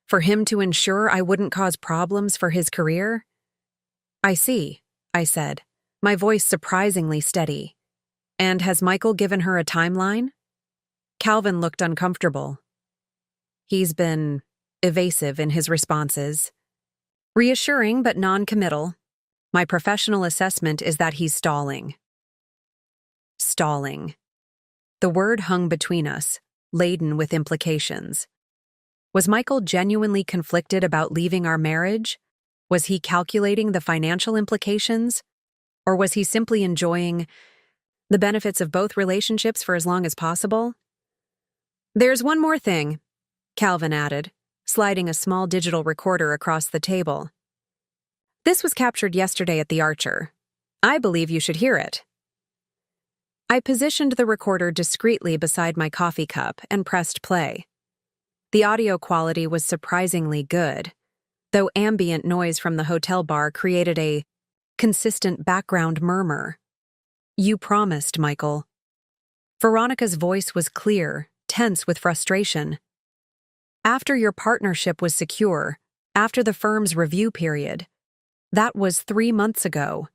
For him to ensure I wouldn't cause problems for his career?" "I see," I said, my voice surprisingly steady. "And has Michael given her a timeline?" Calvin looked uncomfortable. He's been evasive in his responses. Reassuring but non-committal. My professional assessment is that he's stalling. Stalling. The word hung between us, laden with implications. Was Michael genuinely conflicted about leaving our marriage? Was he calculating the financial implications? Or was he simply enjoying the benefits of both relationships for as long as possible? "There's one more thing," Calvin added, sliding a small digital recorder across the table. "This was captured yesterday at the Archer. I believe you should hear it." I positioned the recorder discreetly beside my coffee cup and pressed play. The audio quality was surprisingly good, though ambient noise from the hotel bar created a consistent background murmur. "You promised, Michael." Veronica's voice was clear, tense with frustration. "After your partnership was secure, after the firm's review period. That was 3 months ago."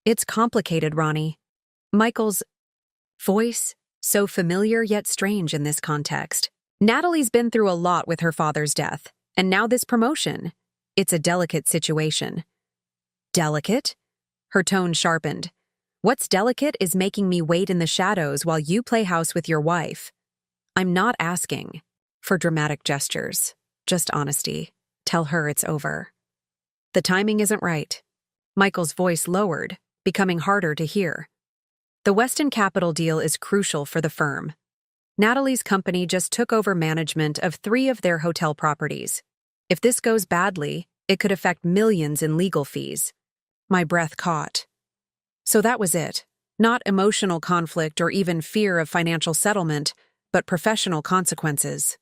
"It's complicated, Ronnie." Michael's voice, so familiar yet strange in this context. "Natalie's been through a lot with her father's death, and now this promotion. It's a delicate situation." "Delicate?" Her tone sharpened. "What's delicate is making me wait in the shadows while you play house with your wife. I'm not asking for dramatic gestures, just honesty. Tell her it's over." "The timing isn't right." Michael's voice lowered, becoming harder to hear. "The Weston Capital deal is crucial for the firm. Natalie's company just took over management of 3 of their hotel properties. If this goes badly, it could affect millions in legal fees." My breath caught. So that was it. Not emotional conflict or even fear of financial settlement, but professional consequences.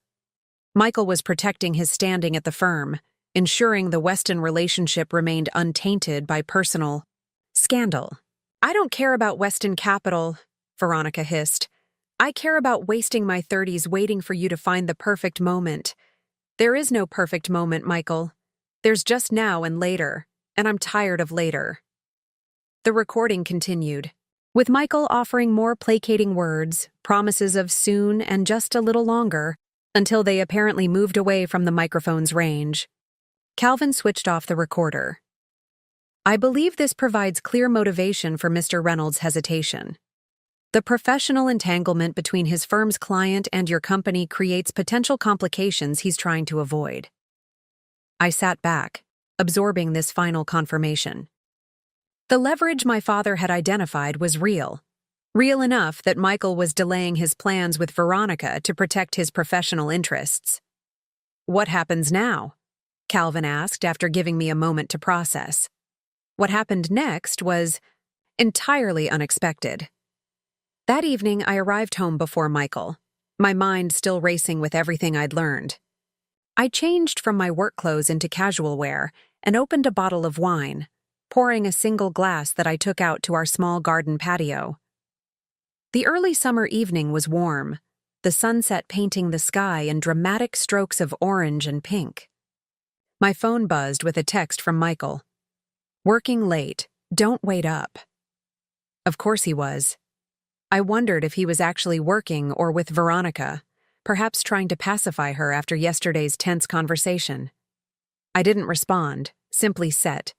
Michael was protecting his standing at the firm, ensuring the Weston relationship remained untainted by personal scandal. "I don't care about Weston Capital," Veronica hissed. I care about wasting my 30s waiting for you to find the perfect moment. There is no perfect moment, Michael. There's just now and later, and I'm tired of later. The recording continued, with Michael offering more placating words, promises of soon and just a little longer, until they apparently moved away from the microphone's range. Calvin switched off the recorder. I believe this provides clear motivation for Mr. Reynolds' hesitation. The professional entanglement between his firm's client and your company creates potential complications he's trying to avoid. I sat back, absorbing this final confirmation. The leverage my father had identified was real. Real enough that Michael was delaying his plans with Veronica to protect his professional interests. What happens now? Calvin asked after giving me a moment to process. What happened next was entirely unexpected. That evening, I arrived home before Michael, my mind still racing with everything I'd learned. I changed from my work clothes into casual wear and opened a bottle of wine, pouring a single glass that I took out to our small garden patio. The early summer evening was warm, the sunset painting the sky in dramatic strokes of orange and pink. My phone buzzed with a text from Michael. Working late, don't wait up. Of course he was. I wondered if he was actually working or with Veronica, perhaps trying to pacify her after yesterday's tense conversation. I didn't respond, simply sat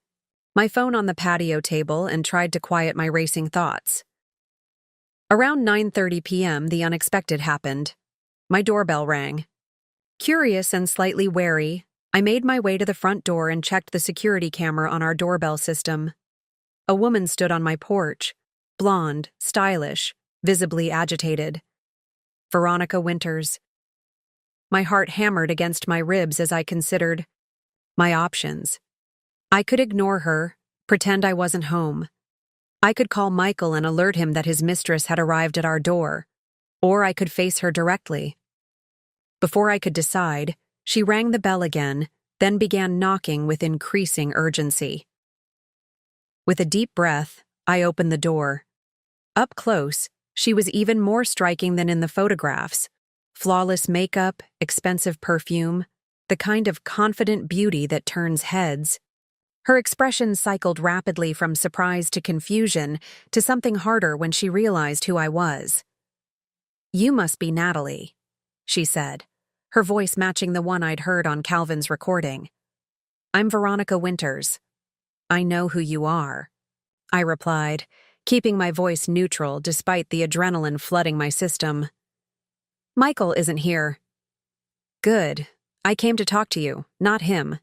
my phone on the patio table and tried to quiet my racing thoughts. Around 9:30 p.m., the unexpected happened. My doorbell rang. Curious and slightly wary, I made my way to the front door and checked the security camera on our doorbell system. A woman stood on my porch, blonde, stylish, visibly agitated. Veronica Winters. My heart hammered against my ribs as I considered my options. I could ignore her, pretend I wasn't home. I could call Michael and alert him that his mistress had arrived at our door, or I could face her directly. Before I could decide, she rang the bell again, then began knocking with increasing urgency. With a deep breath, I opened the door. Up close, she was even more striking than in the photographs. Flawless makeup, expensive perfume, the kind of confident beauty that turns heads. Her expression cycled rapidly from surprise to confusion to something harder when she realized who I was. "You must be Natalie," she said, her voice matching the one I'd heard on Calvin's recording. "I'm Veronica Winters. I know who you are," I replied, keeping my voice neutral despite the adrenaline flooding my system. "Michael isn't here." "Good. I came to talk to you, not him."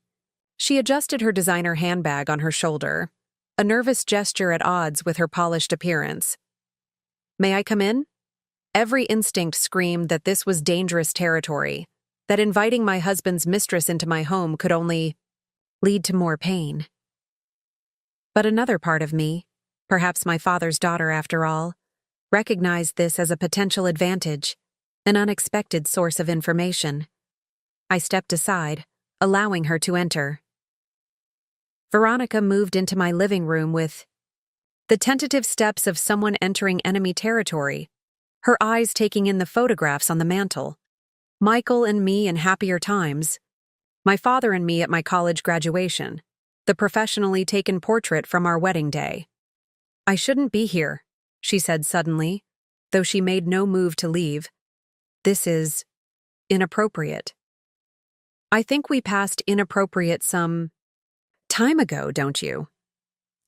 She adjusted her designer handbag on her shoulder, a nervous gesture at odds with her polished appearance. "May I come in?" Every instinct screamed that this was dangerous territory, that inviting my husband's mistress into my home could only lead to more pain. But another part of me, perhaps my father's daughter after all, recognized this as a potential advantage, an unexpected source of information. I stepped aside, allowing her to enter. Veronica moved into my living room with the tentative steps of someone entering enemy territory, her eyes taking in the photographs on the mantel. Michael and me in happier times. My father and me at my college graduation. The professionally taken portrait from our wedding day. "I shouldn't be here," she said suddenly, though she made no move to leave. "This is inappropriate." "I think we passed inappropriate some time ago, don't you?"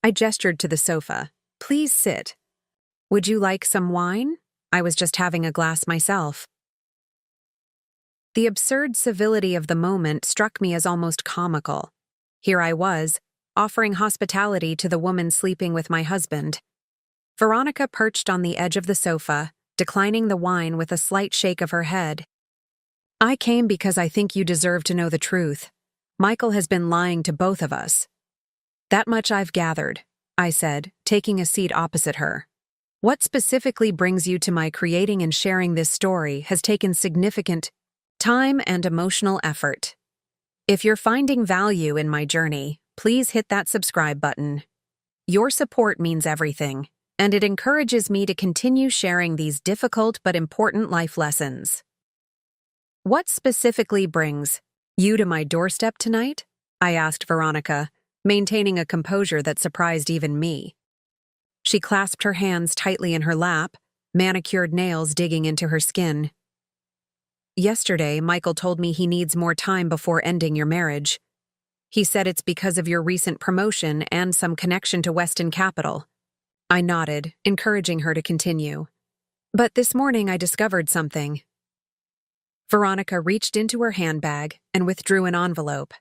I gestured to the sofa. "Please sit." "Would you like some wine? I was just having a glass myself." The absurd civility of the moment struck me as almost comical. Here I was, offering hospitality to the woman sleeping with my husband. Veronica perched on the edge of the sofa, declining the wine with a slight shake of her head. "I came because I think you deserve to know the truth. Michael has been lying to both of us." "That much I've gathered," I said, taking a seat opposite her. "What specifically brings you to my creating and sharing this story has taken significant time and emotional effort. If you're finding value in my journey, please hit that subscribe button. Your support means everything, and it encourages me to continue sharing these difficult but important life lessons. What specifically brings you to my doorstep tonight? I asked Veronica, maintaining a composure that surprised even me. She clasped her hands tightly in her lap, manicured nails digging into her skin. Yesterday, Michael told me he needs more time before ending your marriage. He said it's because of your recent promotion and some connection to Weston Capital. I nodded, encouraging her to continue. But this morning I discovered something. Veronica reached into her handbag and withdrew an envelope.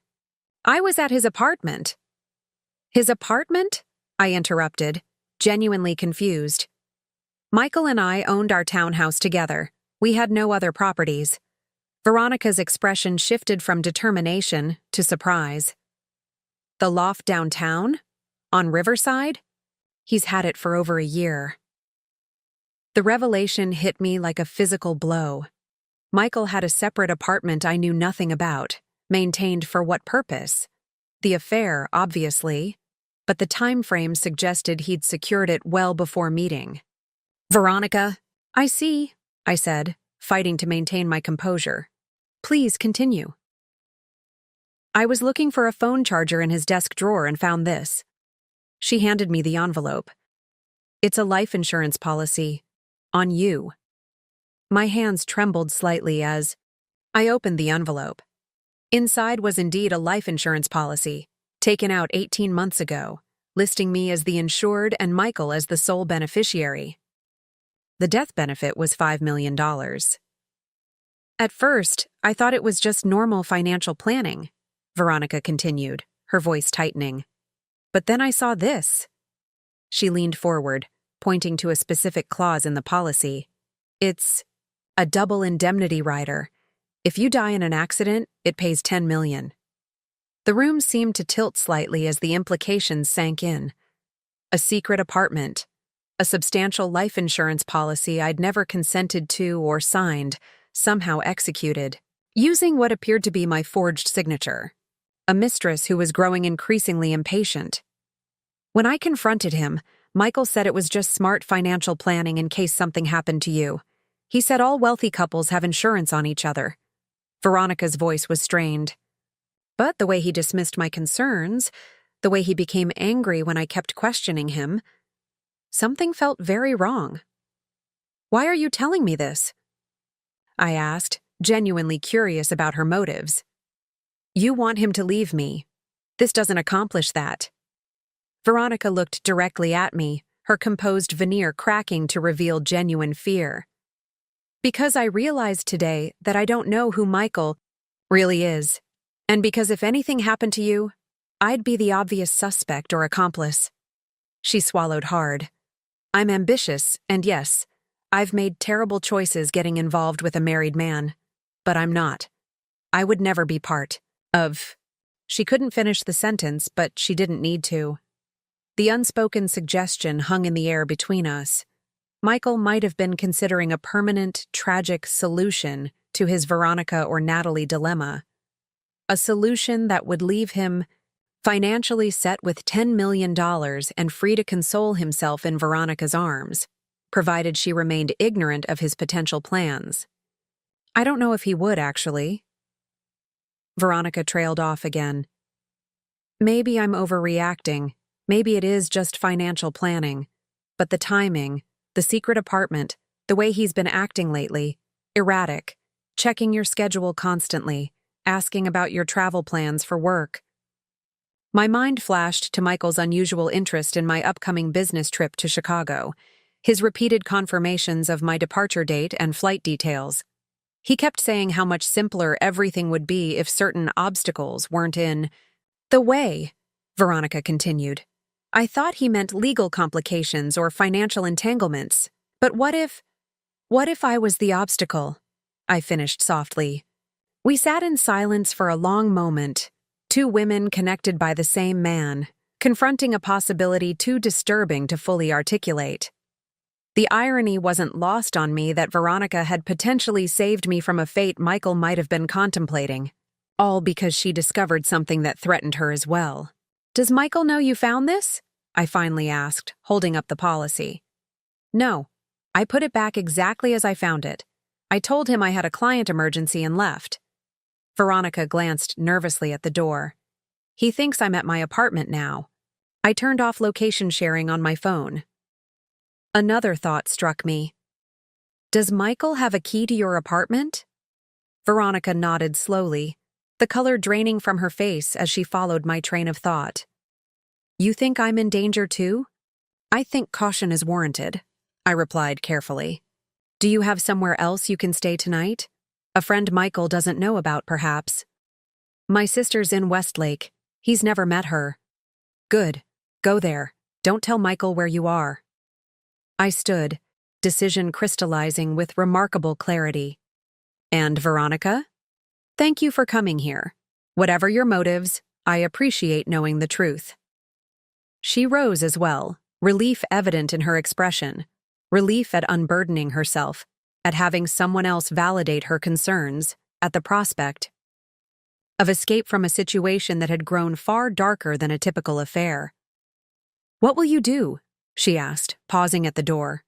I was at his apartment. His apartment? I interrupted, genuinely confused. Michael and I owned our townhouse together. We had no other properties. Veronica's expression shifted from determination to surprise. The loft downtown? On Riverside? He's had it for over a year. The revelation hit me like a physical blow. Michael had a separate apartment I knew nothing about. Maintained for what purpose? The affair, obviously, but the time frame suggested he'd secured it well before meeting. Veronica, I see, I said, fighting to maintain my composure. Please continue. I was looking for a phone charger in his desk drawer and found this. She handed me the envelope. It's a life insurance policy. On you. My hands trembled slightly as I opened the envelope. Inside was indeed a life insurance policy, taken out 18 months ago, listing me as the insured and Michael as the sole beneficiary. The death benefit was $5 million. At first, I thought it was just normal financial planning, Veronica continued, her voice tightening. But then I saw this. She leaned forward, pointing to a specific clause in the policy. It's a double indemnity rider. If you die in an accident, it pays $10 million. The room seemed to tilt slightly as the implications sank in. A secret apartment. A substantial life insurance policy I'd never consented to or signed, somehow executed, using what appeared to be my forged signature. A mistress who was growing increasingly impatient. When I confronted him, Michael said it was just smart financial planning in case something happened to you. He said all wealthy couples have insurance on each other. Veronica's voice was strained. But the way he dismissed my concerns, the way he became angry when I kept questioning him, something felt very wrong. Why are you telling me this? I asked, genuinely curious about her motives. You want him to leave me. This doesn't accomplish that. Veronica looked directly at me, her composed veneer cracking to reveal genuine fear. Because I realized today that I don't know who Michael really is, and because if anything happened to you, I'd be the obvious suspect or accomplice. She swallowed hard. I'm ambitious, and yes, I've made terrible choices getting involved with a married man, but I'm not. I would never be part of. She couldn't finish the sentence, but she didn't need to. The unspoken suggestion hung in the air between us. Michael might have been considering a permanent, tragic solution to his Veronica or Natalie dilemma. A solution that would leave him financially set with $10 million and free to console himself in Veronica's arms, provided she remained ignorant of his potential plans. I don't know if he would, actually. Veronica trailed off again. Maybe I'm overreacting. Maybe it is just financial planning. But the timing, the secret apartment, the way he's been acting lately, erratic, checking your schedule constantly, asking about your travel plans for work. My mind flashed to Michael's unusual interest in my upcoming business trip to Chicago, his repeated confirmations of my departure date and flight details. He kept saying how much simpler everything would be if certain obstacles weren't in the way, Veronica continued. I thought he meant legal complications or financial entanglements. But what if I was the obstacle? I finished softly. We sat in silence for a long moment, two women connected by the same man, confronting a possibility too disturbing to fully articulate. The irony wasn't lost on me that Veronica had potentially saved me from a fate Michael might have been contemplating, all because she discovered something that threatened her as well. Does Michael know you found this? I finally asked, holding up the policy. No. I put it back exactly as I found it. I told him I had a client emergency and left. Veronica glanced nervously at the door. He thinks I'm at my apartment now. I turned off location sharing on my phone. Another thought struck me. Does Michael have a key to your apartment? Veronica nodded slowly, the color draining from her face as she followed my train of thought. You think I'm in danger too? I think caution is warranted, I replied carefully. Do you have somewhere else you can stay tonight? A friend Michael doesn't know about, perhaps. My sister's in Westlake. He's never met her. Good. Go there. Don't tell Michael where you are. I stood, decision crystallizing with remarkable clarity. And Veronica? Thank you for coming here. Whatever your motives, I appreciate knowing the truth. She rose as well, relief evident in her expression, relief at unburdening herself, at having someone else validate her concerns, at the prospect of escape from a situation that had grown far darker than a typical affair. What will you do? She asked, pausing at the door.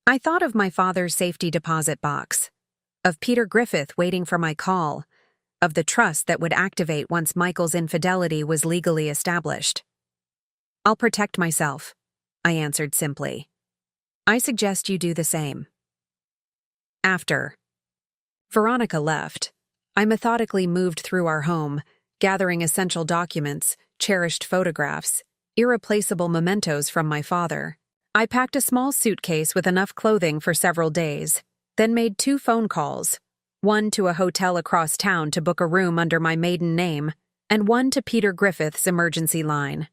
I thought of my father's safety deposit box, of Peter Griffith waiting for my call, of the trust that would activate once Michael's infidelity was legally established. I'll protect myself, I answered simply. I suggest you do the same. After Veronica left, I methodically moved through our home, gathering essential documents, cherished photographs, irreplaceable mementos from my father. I packed a small suitcase with enough clothing for several days, then made 2 phone calls, one to a hotel across town to book a room under my maiden name, and one to Peter Griffith's emergency line.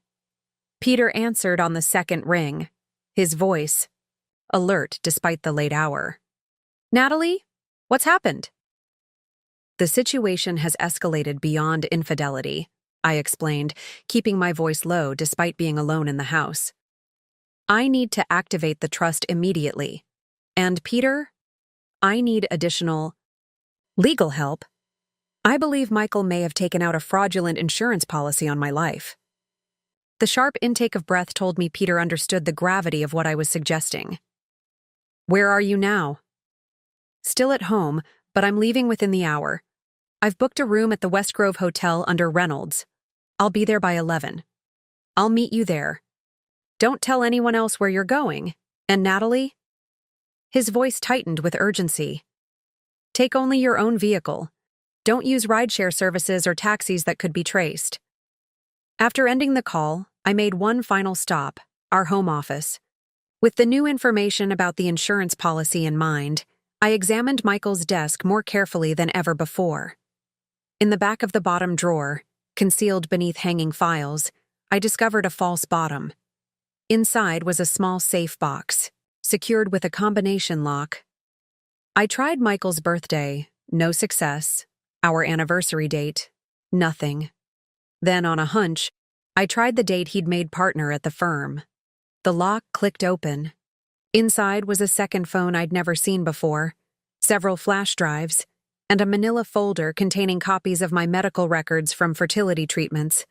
Peter answered on the second ring, his voice alert despite the late hour. Natalie, what's happened? The situation has escalated beyond infidelity, I explained, keeping my voice low despite being alone in the house. I need to activate the trust immediately. And Peter, I need additional legal help. I believe Michael may have taken out a fraudulent insurance policy on my life. The sharp intake of breath told me Peter understood the gravity of what I was suggesting. Where are you now? Still at home, but I'm leaving within the hour. I've booked a room at the West Grove Hotel under Reynolds. I'll be there by 11. I'll meet you there. Don't tell anyone else where you're going. And Natalie? His voice tightened with urgency. Take only your own vehicle. Don't use rideshare services or taxis that could be traced. After ending the call, I made one final stop, our home office. With the new information about the insurance policy in mind, I examined Michael's desk more carefully than ever before. In the back of the bottom drawer, concealed beneath hanging files, I discovered a false bottom. Inside was a small safe box, secured with a combination lock. I tried Michael's birthday, no success. Our anniversary date, nothing. Then, on a hunch, I tried the date he'd made partner at the firm. The lock clicked open. Inside was a second phone I'd never seen before, several flash drives, and a manila folder containing copies of my medical records from fertility treatments,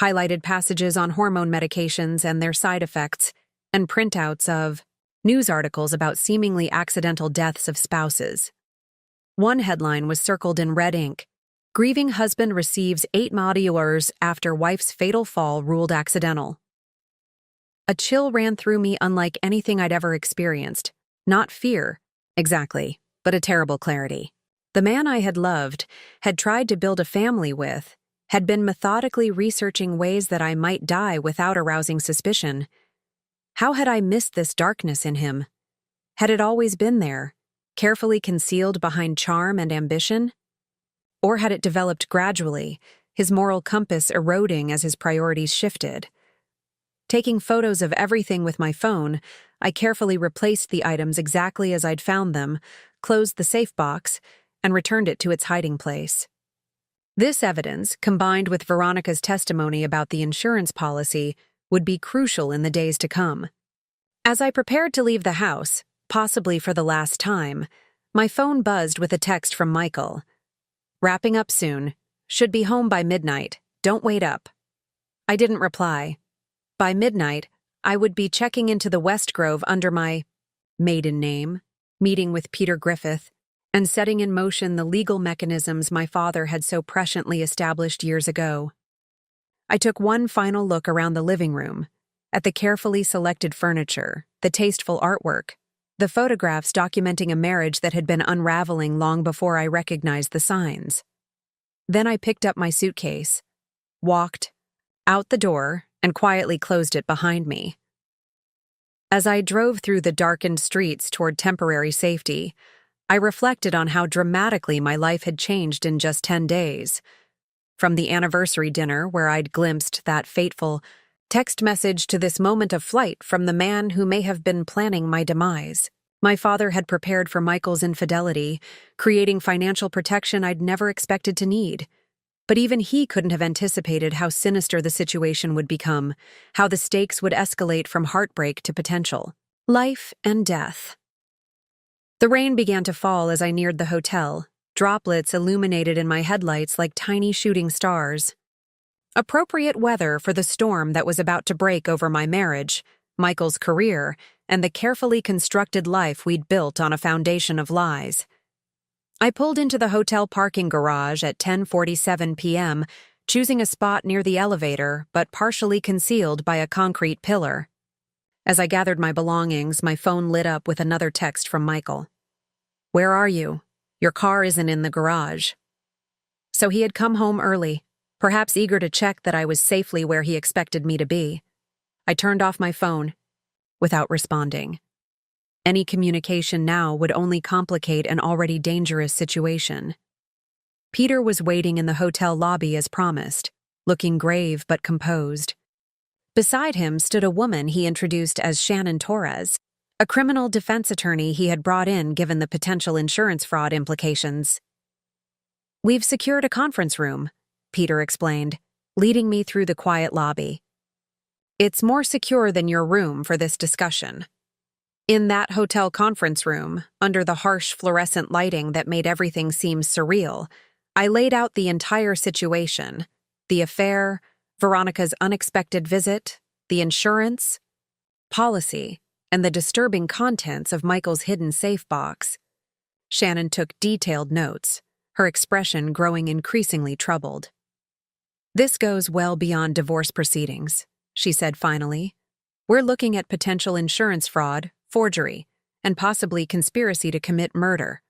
highlighted passages on hormone medications and their side effects, and printouts of news articles about seemingly accidental deaths of spouses. One headline was circled in red ink: Grieving husband receives 8 moduars after wife's fatal fall ruled accidental. A chill ran through me unlike anything I'd ever experienced. Not fear, exactly, but a terrible clarity. The man I had loved, had tried to build a family with, had been methodically researching ways that I might die without arousing suspicion. How had I missed this darkness in him? Had it always been there, carefully concealed behind charm and ambition? Or had it developed gradually, his moral compass eroding as his priorities shifted? Taking photos of everything with my phone, I carefully replaced the items exactly as I'd found them, closed the safe box, and returned it to its hiding place. This evidence, combined with Veronica's testimony about the insurance policy, would be crucial in the days to come. As I prepared to leave the house, possibly for the last time, my phone buzzed with a text from Michael. Wrapping up soon. Should be home by midnight. Don't wait up. I didn't reply. By midnight, I would be checking into the West Grove under my maiden name, meeting with Peter Griffith, and setting in motion the legal mechanisms my father had so presciently established years ago. I took one final look around the living room, at the carefully selected furniture, the tasteful artwork, the photographs documenting a marriage that had been unraveling long before I recognized the signs. Then I picked up my suitcase, walked out the door, and quietly closed it behind me. As I drove through the darkened streets toward temporary safety, I reflected on how dramatically my life had changed in just 10 days. From the anniversary dinner where I'd glimpsed that fateful text message to this moment of flight from the man who may have been planning my demise. My father had prepared for Michael's infidelity, creating financial protection I'd never expected to need. But even he couldn't have anticipated how sinister the situation would become, how the stakes would escalate from heartbreak to potential life and death. The rain began to fall as I neared the hotel, droplets illuminated in my headlights like tiny shooting stars. Appropriate weather for the storm that was about to break over my marriage, Michael's career, and the carefully constructed life we'd built on a foundation of lies. I pulled into the hotel parking garage at 10:47 p.m., choosing a spot near the elevator but partially concealed by a concrete pillar. As I gathered my belongings, my phone lit up with another text from Michael. "Where are you? Your car isn't in the garage." So he had come home early, perhaps eager to check that I was safely where he expected me to be. I turned off my phone, without responding. Any communication now would only complicate an already dangerous situation. Peter was waiting in the hotel lobby as promised, looking grave but composed. Beside him stood a woman he introduced as Shannon Torres, a criminal defense attorney he had brought in given the potential insurance fraud implications. "We've secured a conference room," Peter explained, leading me through the quiet lobby. "It's more secure than your room for this discussion." In that hotel conference room, under the harsh fluorescent lighting that made everything seem surreal, I laid out the entire situation: the affair, Veronica's unexpected visit, the insurance, policy, and the disturbing contents of Michael's hidden safe box. Shannon took detailed notes, her expression growing increasingly troubled. "This goes well beyond divorce proceedings," she said finally. "We're looking at potential insurance fraud, forgery, and possibly conspiracy to commit murder,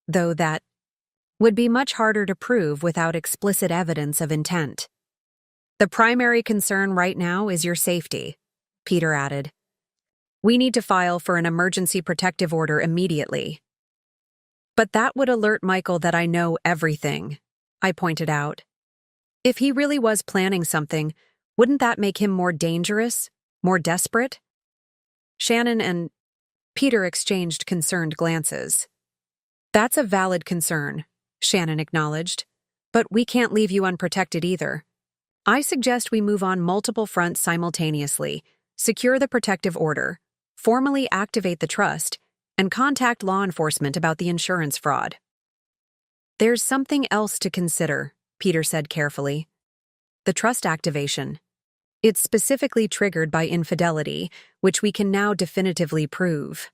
though that would be much harder to prove without explicit evidence of intent. The primary concern right now is your safety," Peter added. "We need to file for an emergency protective order immediately." "But that would alert Michael that I know everything," I pointed out. "If he really was planning something, wouldn't that make him more dangerous, more desperate?" Shannon and Peter exchanged concerned glances. "That's a valid concern," Shannon acknowledged, "but we can't leave you unprotected either. I suggest we move on multiple fronts simultaneously, secure the protective order, formally activate the trust, and contact law enforcement about the insurance fraud." "There's something else to consider," Peter said carefully. "The trust activation. It's specifically triggered by infidelity, which we can now definitively prove.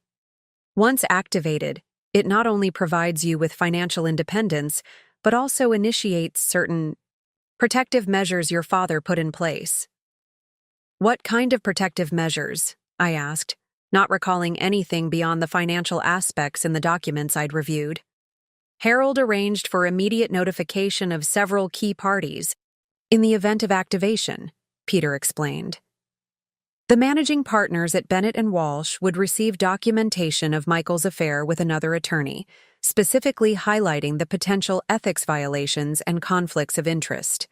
Once activated, it not only provides you with financial independence, but also initiates certain protective measures your father put in place." "What kind of protective measures?" I asked, not recalling anything beyond the financial aspects in the documents I'd reviewed. "Harold arranged for immediate notification of several key parties in the event of activation," Peter explained. "The managing partners at Bennett and Walsh would receive documentation of Michael's affair with another attorney, specifically highlighting the potential ethics violations and conflicts of interest.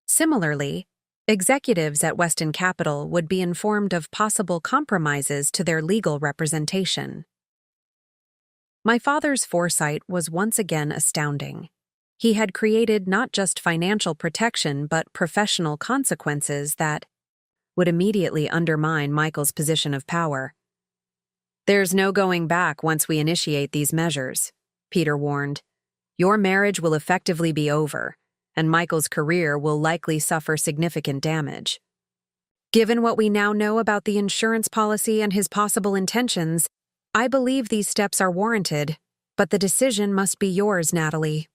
Similarly, executives at Weston Capital would be informed of possible compromises to their legal representation." My father's foresight was once again astounding. He had created not just financial protection but professional consequences that would immediately undermine Michael's position of power. "There's no going back once we initiate these measures," Peter warned. "Your marriage will effectively be over, and Michael's career will likely suffer significant damage. Given what we now know about the insurance policy and his possible intentions, I believe these steps are warranted, but the decision must be yours, Natalie.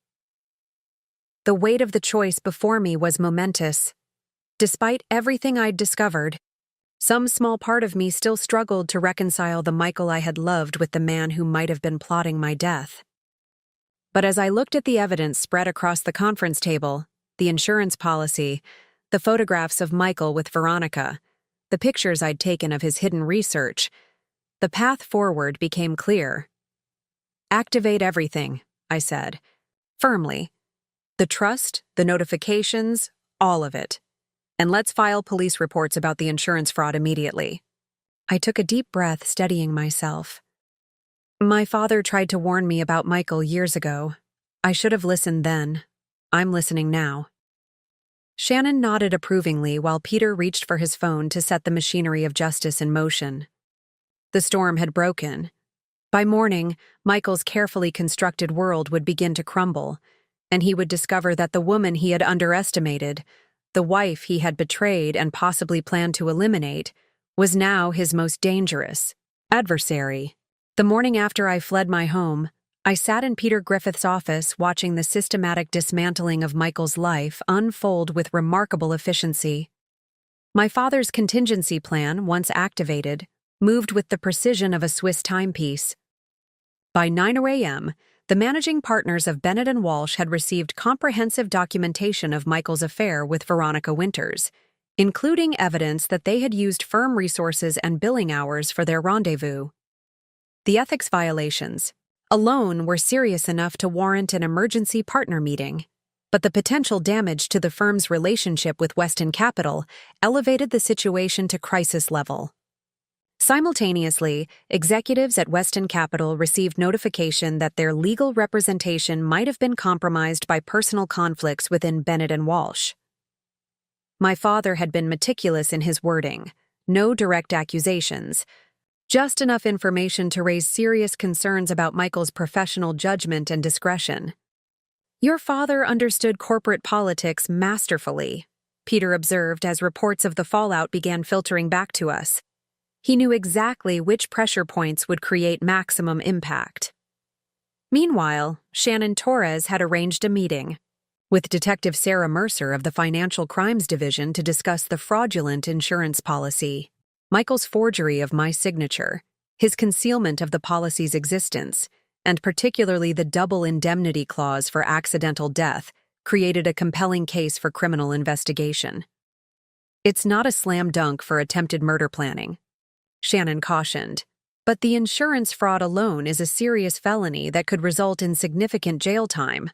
The weight of the choice before me was momentous. Despite everything I'd discovered, some small part of me still struggled to reconcile the Michael I had loved with the man who might have been plotting my death. But as I looked at the evidence spread across the conference table, the insurance policy, the photographs of Michael with Veronica, the pictures I'd taken of his hidden research, the path forward became clear. Activate everything, I said, firmly. The trust, the notifications, all of it. And let's file police reports about the insurance fraud immediately. I took a deep breath, steadying myself. My father tried to warn me about Michael years ago. I should have listened then. I'm listening now. Shannon nodded approvingly while Peter reached for his phone to set the machinery of justice in motion. The storm had broken. By morning, Michael's carefully constructed world would begin to crumble, and he would discover that the woman he had underestimated, the wife he had betrayed and possibly planned to eliminate, was now his most dangerous adversary. The morning after I fled my home, I sat in Peter Griffith's office watching the systematic dismantling of Michael's life unfold with remarkable efficiency. My father's contingency plan, once activated, moved with the precision of a Swiss timepiece. By 9 a.m., the managing partners of Bennett & Walsh had received comprehensive documentation of Michael's affair with Veronica Winters, including evidence that they had used firm resources and billing hours for their rendezvous. The ethics violations alone were serious enough to warrant an emergency partner meeting, but the potential damage to the firm's relationship with Weston Capital elevated the situation to crisis level. Simultaneously, executives at Weston Capital received notification that their legal representation might have been compromised by personal conflicts within Bennett & Walsh. My father had been meticulous in his wording, no direct accusations, just enough information to raise serious concerns about Michael's professional judgment and discretion. Your father understood corporate politics masterfully, Peter observed as reports of the fallout began filtering back to us. He knew exactly which pressure points would create maximum impact. Meanwhile, Shannon Torres had arranged a meeting with Detective Sarah Mercer of the Financial Crimes Division to discuss the fraudulent insurance policy, Michael's forgery of my signature, his concealment of the policy's existence, and particularly the double indemnity clause for accidental death, created a compelling case for criminal investigation. It's not a slam dunk for attempted murder planning, Shannon cautioned, but the insurance fraud alone is a serious felony that could result in significant jail time.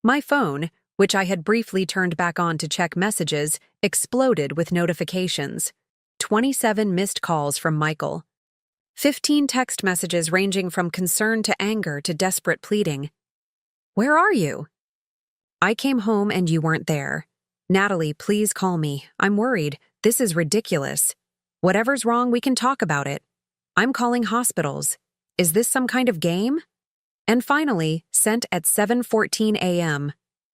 My phone, which I had briefly turned back on to check messages, exploded with notifications. 27 missed calls from Michael. 15 text messages ranging from concern to anger to desperate pleading. Where are you? I came home and you weren't there. Natalie, please call me. I'm worried. This is ridiculous. Whatever's wrong, we can talk about it. I'm calling hospitals. Is this some kind of game? And finally, sent at 7:14 a.m.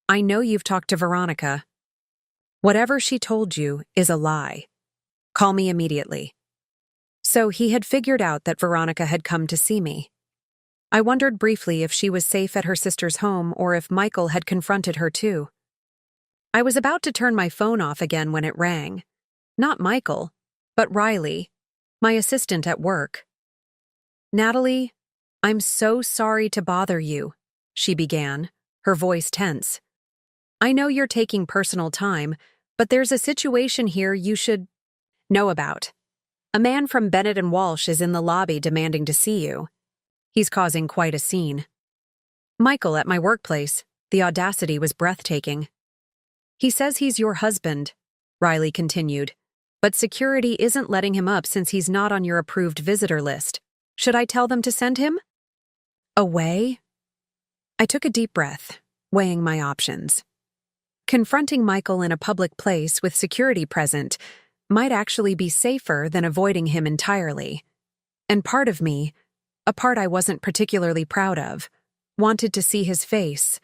I know you've talked to Veronica. Whatever she told you is a lie. Call me immediately. So he had figured out that Veronica had come to see me. I wondered briefly if she was safe at her sister's home or if Michael had confronted her too. I was about to turn my phone off again when it rang. Not Michael, but Riley, my assistant at work. Natalie, I'm so sorry to bother you, she began, her voice tense. I know you're taking personal time, but there's a situation here you should know about. A man from Bennett & Walsh is in the lobby demanding to see you. He's causing quite a scene. Michael at my workplace, the audacity was breathtaking. He says he's your husband, Riley continued, but security isn't letting him up since he's not on your approved visitor list. Should I tell them to send him away? I took a deep breath, weighing my options. Confronting Michael in a public place with security present might actually be safer than avoiding him entirely. And part of me, a part I wasn't particularly proud of, wanted to see his face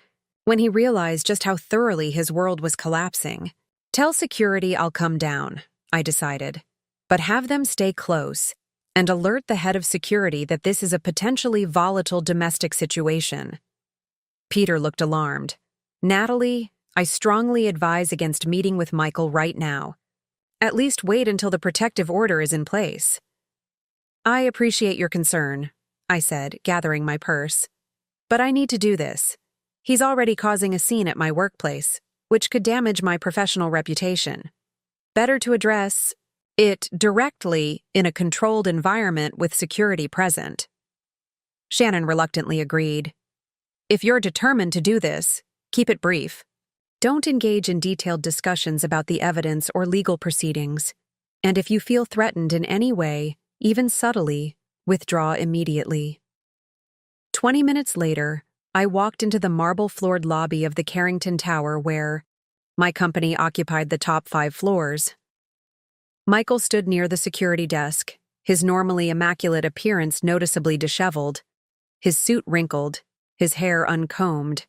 when he realized just how thoroughly his world was collapsing. Tell security I'll come down, I decided, but have them stay close. and alert the head of security that this is a potentially volatile domestic situation. Peter looked alarmed. Natalie, I strongly advise against meeting with Michael right now. At least wait until the protective order is in place. I appreciate your concern, I said, gathering my purse. But I need to do this. He's already causing a scene at my workplace, which could damage my professional reputation. Better to address it directly in a controlled environment with security present. Shannon reluctantly agreed. If you're determined to do this, keep it brief. Don't engage in detailed discussions about the evidence or legal proceedings. And if you feel threatened in any way, even subtly, withdraw immediately. 20 minutes later, I walked into the marble-floored lobby of the Carrington Tower where my company occupied the top 5 floors. Michael stood near the security desk, his normally immaculate appearance noticeably disheveled, his suit wrinkled, his hair uncombed,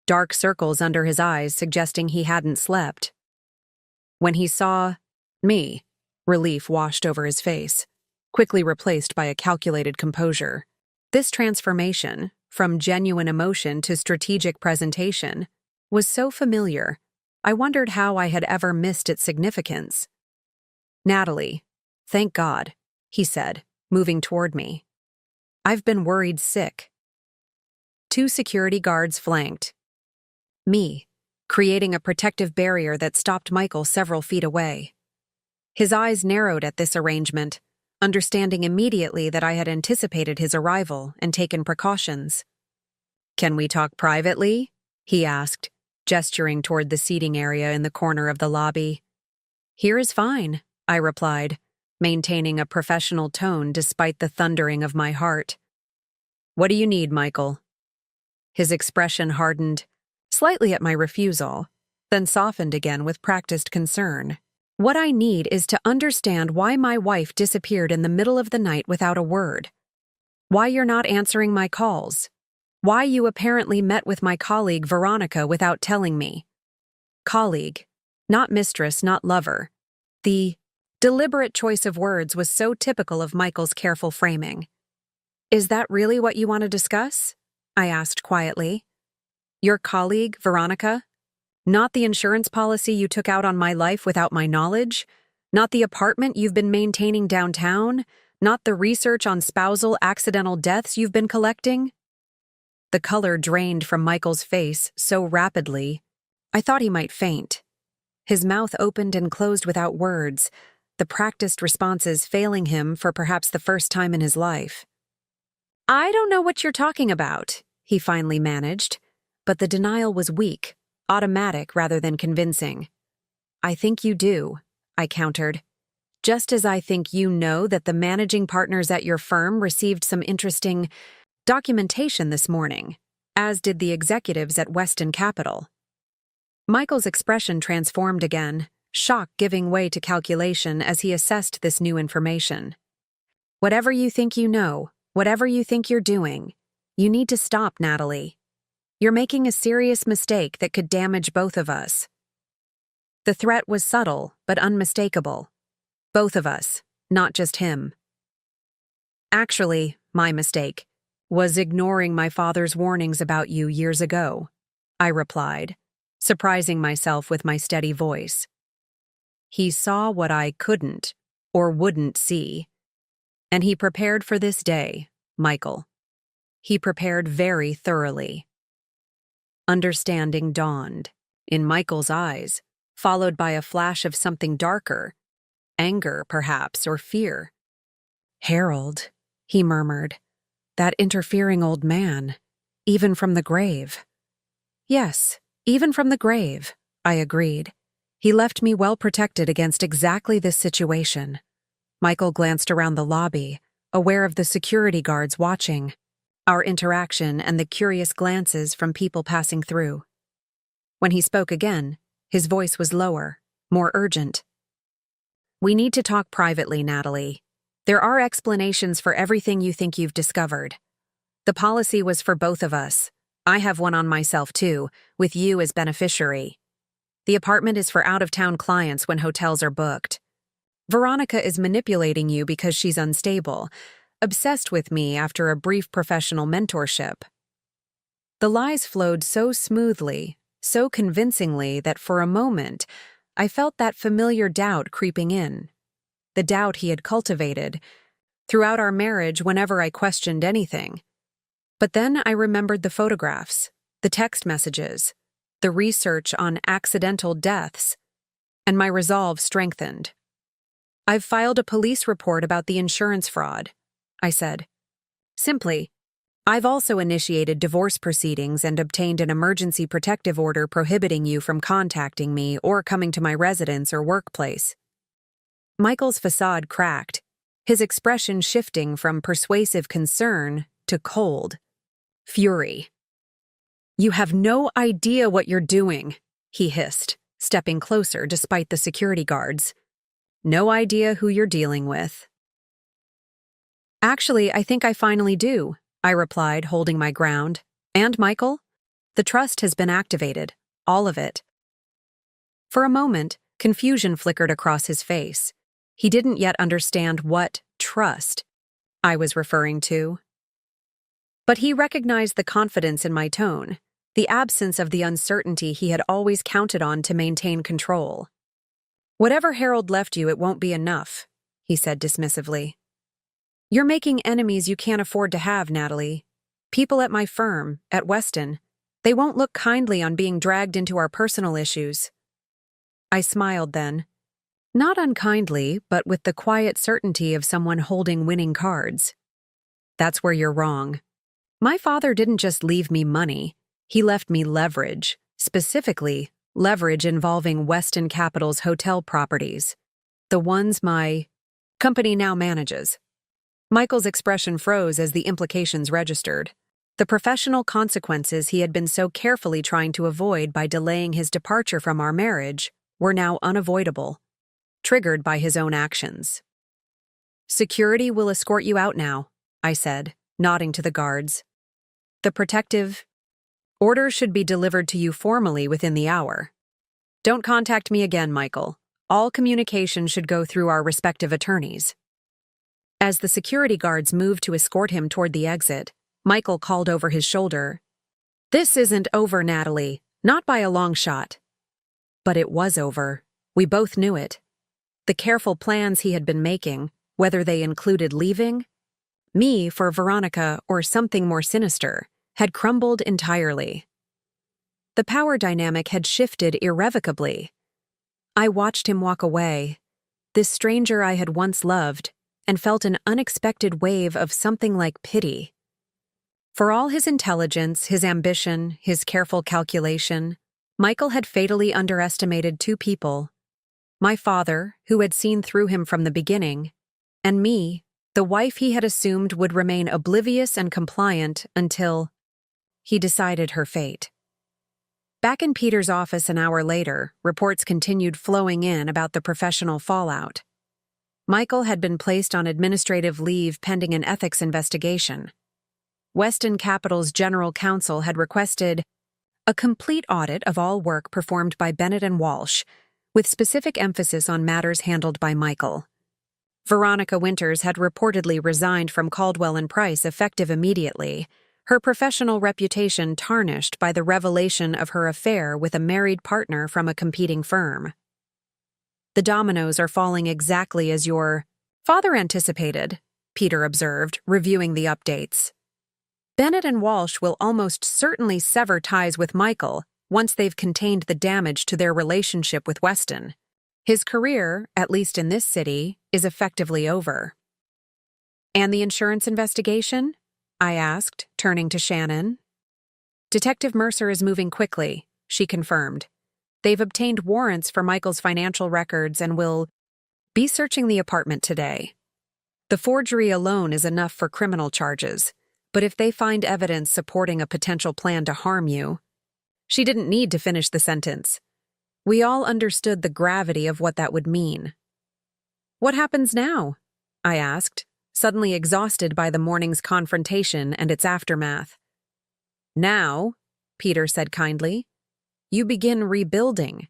dark circles under his eyes suggesting he hadn't slept. When he saw me, relief washed over his face, quickly replaced by a calculated composure. This transformation, from genuine emotion to strategic presentation, was so familiar, I wondered how I had ever missed its significance. Natalie, thank God, he said, moving toward me. I've been worried sick. 2 security guards flanked me, creating a protective barrier that stopped Michael several feet away. His eyes narrowed at this arrangement, understanding immediately that I had anticipated his arrival and taken precautions. Can we talk privately? He asked, gesturing toward the seating area in the corner of the lobby. Here is fine, I replied, maintaining a professional tone despite the thundering of my heart. What do you need, Michael? His expression hardened, slightly at my refusal, then softened again with practiced concern. What I need is to understand why my wife disappeared in the middle of the night without a word. Why you're not answering my calls. Why you apparently met with my colleague Veronica without telling me. Colleague, not mistress, not lover. The deliberate choice of words was so typical of Michael's careful framing. Is that really what you want to discuss? I asked quietly. Your colleague, Veronica? Not the insurance policy you took out on my life without my knowledge? Not the apartment you've been maintaining downtown? Not the research on spousal accidental deaths you've been collecting? The color drained from Michael's face so rapidly, I thought he might faint. His mouth opened and closed without words, the practiced responses failing him for perhaps the first time in his life. I don't know what you're talking about, he finally managed, but the denial was weak, automatic rather than convincing. I think you do, I countered. Just as I think you know that the managing partners at your firm received some interesting documentation this morning, as did the executives at Weston Capital. Michael's expression transformed again, shock giving way to calculation as he assessed this new information. Whatever you think you know, whatever you think you're doing, you need to stop, Natalie. You're making a serious mistake that could damage both of us. The threat was subtle but unmistakable. Both of us, not just him. Actually, my mistake was ignoring my father's warnings about you years ago, I replied, surprising myself with my steady voice. He saw what I couldn't or wouldn't see. And he prepared for this day, Michael. He prepared very thoroughly. Understanding dawned, in Michael's eyes, followed by a flash of something darker, anger perhaps, or fear. Harold, he murmured, that interfering old man, even from the grave. Yes, even from the grave, I agreed. He left me well protected against exactly this situation. Michael glanced around the lobby, aware of the security guards watching, our interaction and the curious glances from people passing through. When he spoke again, his voice was lower, more urgent. We need to talk privately, Natalie. There are explanations for everything you think you've discovered. The policy was for both of us. I have one on myself too, with you as beneficiary. The apartment is for out-of-town clients when hotels are booked. Veronica is manipulating you because she's unstable, obsessed with me after a brief professional mentorship. The lies flowed so smoothly, so convincingly that for a moment, I felt that familiar doubt creeping in. The doubt he had cultivated throughout our marriage whenever I questioned anything. But then I remembered the photographs, the text messages, the research on accidental deaths, and my resolve strengthened. "I've filed a police report about the insurance fraud," I said. Simply, "I've also initiated divorce proceedings and obtained an emergency protective order prohibiting you from contacting me or coming to my residence or workplace." Michael's facade cracked, his expression shifting from persuasive concern to cold fury. "You have no idea what you're doing," he hissed, stepping closer despite the security guards. "No idea who you're dealing with." "Actually, I think I finally do," I replied, holding my ground. "And, Michael, the trust has been activated, all of it." For a moment, confusion flickered across his face. He didn't yet understand what trust I was referring to. But he recognized the confidence in my tone, the absence of the uncertainty he had always counted on to maintain control. "Whatever Harold left you, it won't be enough," he said dismissively. "You're making enemies you can't afford to have, Natalie. People at my firm, at Weston, they won't look kindly on being dragged into our personal issues." I smiled then. Not unkindly, but with the quiet certainty of someone holding winning cards. "That's where you're wrong. My father didn't just leave me money, he left me leverage, specifically leverage involving Weston Capital's hotel properties, the ones my company now manages." Michael's expression froze as the implications registered. The professional consequences he had been so carefully trying to avoid by delaying his departure from our marriage were now unavoidable, triggered by his own actions. "Security will escort you out now," I said, nodding to the guards. "The protective order should be delivered to you formally within the hour. Don't contact me again, Michael. All communication should go through our respective attorneys." As the security guards moved to escort him toward the exit, Michael called over his shoulder, "This isn't over, Natalie. Not by a long shot." But it was over. We both knew it. The careful plans he had been making, whether they included leaving me for Veronica or something more sinister, had crumbled entirely. The power dynamic had shifted irrevocably. I watched him walk away, this stranger I had once loved, and felt an unexpected wave of something like pity. For all his intelligence, his ambition, his careful calculation, Michael had fatally underestimated two people: my father, who had seen through him from the beginning, and me, the wife he had assumed would remain oblivious and compliant until he decided her fate. Back in Peter's office an hour later, reports continued flowing in about the professional fallout. Michael had been placed on administrative leave pending an ethics investigation. Weston Capital's general counsel had requested a complete audit of all work performed by Bennett and Walsh, with specific emphasis on matters handled by Michael. Veronica Winters had reportedly resigned from Caldwell and Price effective immediately, her professional reputation tarnished by the revelation of her affair with a married partner from a competing firm. "The dominoes are falling exactly as your father anticipated," Peter observed, reviewing the updates. "Bennett and Walsh will almost certainly sever ties with Michael once they've contained the damage to their relationship with Weston. His career, at least in this city, is effectively over." "And the insurance investigation?" I asked, turning to Shannon. "Detective Mercer is moving quickly," she confirmed. "They've obtained warrants for Michael's financial records and will be searching the apartment today. The forgery alone is enough for criminal charges, but if they find evidence supporting a potential plan to harm you—" She didn't need to finish the sentence. We all understood the gravity of what that would mean. "What happens now?" I asked, suddenly exhausted by the morning's confrontation and its aftermath. "Now," Peter said kindly, "you begin rebuilding.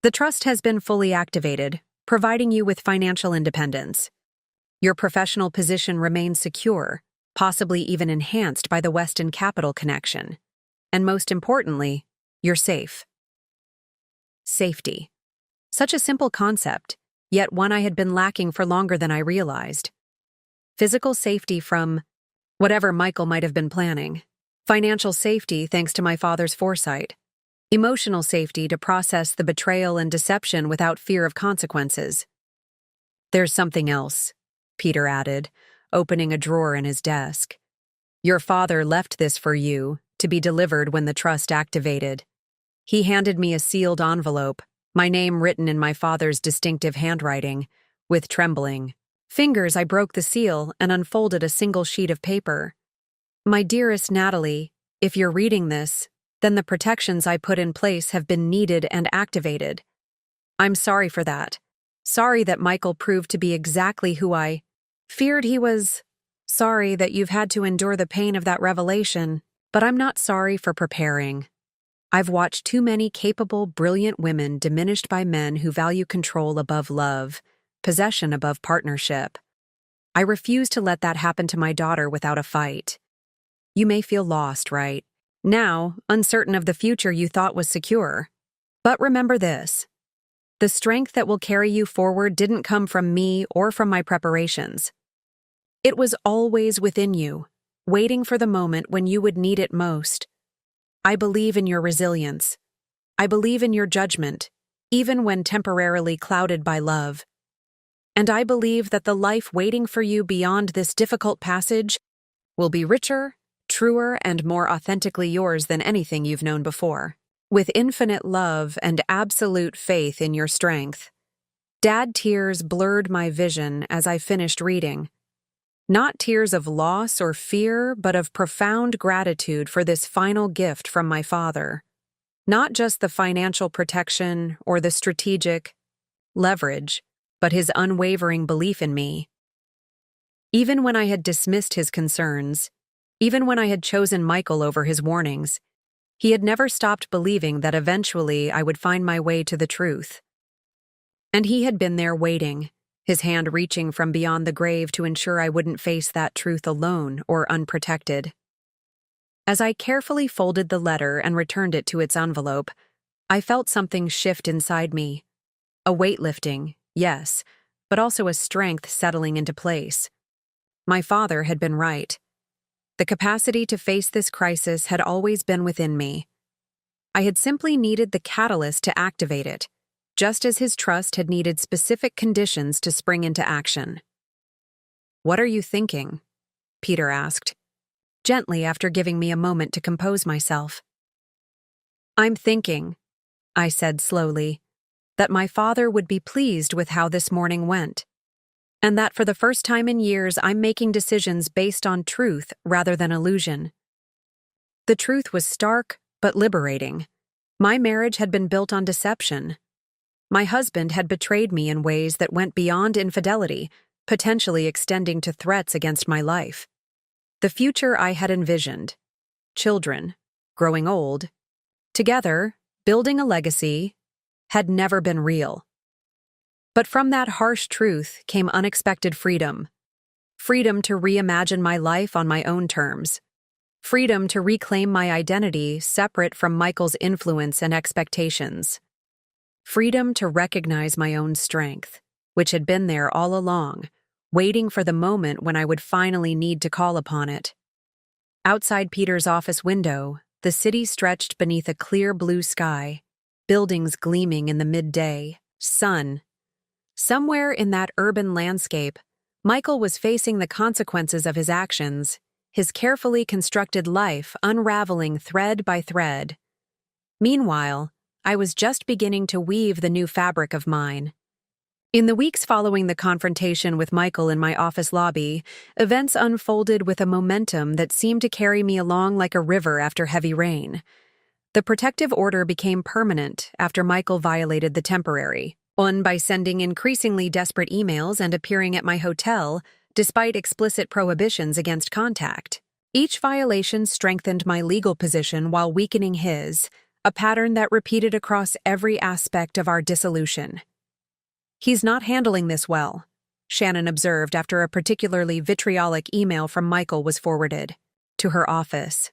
The trust has been fully activated, providing you with financial independence. Your professional position remains secure, possibly even enhanced by the Weston Capital connection. And most importantly, you're safe. Safety. Such a simple concept, yet one I had been lacking for longer than I realized. Physical safety from whatever Michael might have been planning. Financial safety thanks to my father's foresight. Emotional safety to process the betrayal and deception without fear of consequences. There's something else, Peter added, opening a drawer in his desk. Your father left this for you, to be delivered when the trust activated. He handed me a sealed envelope, my name written in my father's distinctive handwriting. With trembling fingers, I broke the seal and unfolded a single sheet of paper. My dearest Natalie, if you're reading this, then the protections I put in place have been needed and activated. I'm sorry for that. Sorry that Michael proved to be exactly who I feared he was. Sorry that you've had to endure the pain of that revelation, but I'm not sorry for preparing. I've watched too many capable, brilliant women diminished by men who value control above love, possession above partnership. I refuse to let that happen to my daughter without a fight. You may feel lost, right? Now, uncertain of the future you thought was secure. But remember this. The strength that will carry you forward didn't come from me or from my preparations. It was always within you, waiting for the moment when you would need it most. I believe in your resilience. I believe in your judgment, even when temporarily clouded by love. And I believe that the life waiting for you beyond this difficult passage will be richer, truer, and more authentically yours than anything you've known before. With infinite love and absolute faith in your strength. Dad, tears blurred my vision as I finished reading. Not tears of loss or fear, but of profound gratitude for this final gift from my father. Not just the financial protection or the strategic leverage, but his unwavering belief in me. Even when I had dismissed his concerns, even when I had chosen Michael over his warnings, he had never stopped believing that eventually I would find my way to the truth. And he had been there waiting, his hand reaching from beyond the grave to ensure I wouldn't face that truth alone or unprotected. As I carefully folded the letter and returned it to its envelope, I felt something shift inside me. A weight lifting, yes, but also a strength settling into place. My father had been right. The capacity to face this crisis had always been within me. I had simply needed the catalyst to activate it, just as his trust had needed specific conditions to spring into action. "What are you thinking?" Peter asked, gently after giving me a moment to compose myself. "I'm thinking," I said slowly, "that my father would be pleased with how this morning went, and that for the first time in years I'm making decisions based on truth rather than illusion." The truth was stark but liberating. My marriage had been built on deception. My husband had betrayed me in ways that went beyond infidelity, potentially extending to threats against my life. The future I had envisioned, children, growing old, together, building a legacy, had never been real. But from that harsh truth came unexpected freedom. Freedom to reimagine my life on my own terms. Freedom to reclaim my identity separate from Michael's influence and expectations. Freedom to recognize my own strength, which had been there all along, waiting for the moment when I would finally need to call upon it. Outside Peter's office window, the city stretched beneath a clear blue sky, buildings gleaming in the midday sun. Somewhere in that urban landscape, Michael was facing the consequences of his actions, his carefully constructed life unraveling thread by thread. Meanwhile, I was just beginning to weave the new fabric of mine. In the weeks following the confrontation with Michael in my office lobby, events unfolded with a momentum that seemed to carry me along like a river after heavy rain. The protective order became permanent after Michael violated the temporary one by sending increasingly desperate emails and appearing at my hotel, despite explicit prohibitions against contact. Each violation strengthened my legal position while weakening his, a pattern that repeated across every aspect of our dissolution. "He's not handling this well," Shannon observed after a particularly vitriolic email from Michael was forwarded to her office.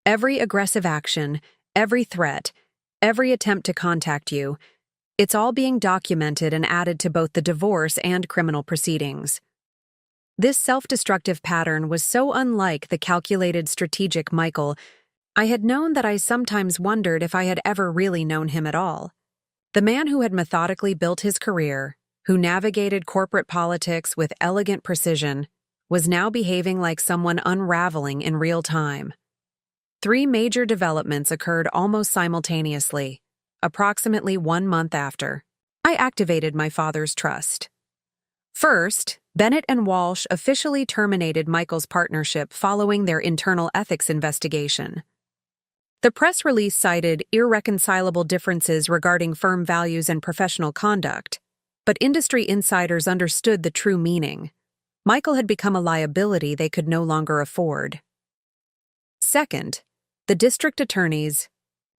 "Every aggressive action, every threat, every attempt to contact you, it's all being documented and added to both the divorce and criminal proceedings." This self-destructive pattern was so unlike the calculated, strategic Michael. I had known that I sometimes wondered if I had ever really known him at all. The man who had methodically built his career, who navigated corporate politics with elegant precision, was now behaving like someone unraveling in real time. 3 major developments occurred almost simultaneously, approximately 1 month after I activated my father's trust. First, Bennett and Walsh officially terminated Michael's partnership following their internal ethics investigation. The press release cited irreconcilable differences regarding firm values and professional conduct, but industry insiders understood the true meaning. Michael had become a liability they could no longer afford. Second, the district attorney's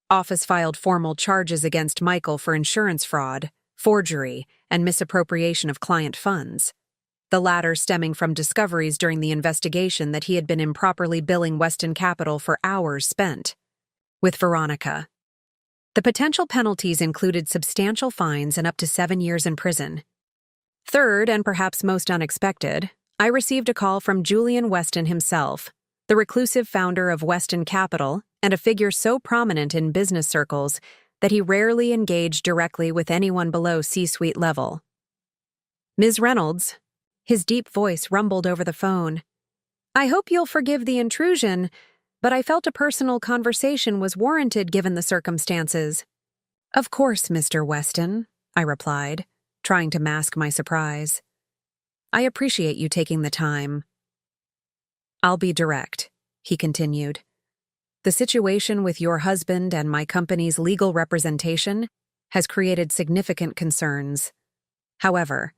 office filed formal charges against Michael for insurance fraud, forgery, and misappropriation of client funds, the latter stemming from discoveries during the investigation that he had been improperly billing Weston Capital for hours spent with Veronica. The potential penalties included substantial fines and up to 7 years in prison. Third, and perhaps most unexpected, I received a call from Julian Weston himself, the reclusive founder of Weston Capital and a figure so prominent in business circles that he rarely engaged directly with anyone below C-suite level. "Ms. Reynolds," his deep voice rumbled over the phone, "I hope you'll forgive the intrusion, but I felt a personal conversation was warranted given the circumstances." "Of course, Mr. Weston," I replied, trying to mask my surprise. "I appreciate you taking the time." "I'll be direct," he continued. "The situation with your husband and my company's legal representation has created significant concerns. However,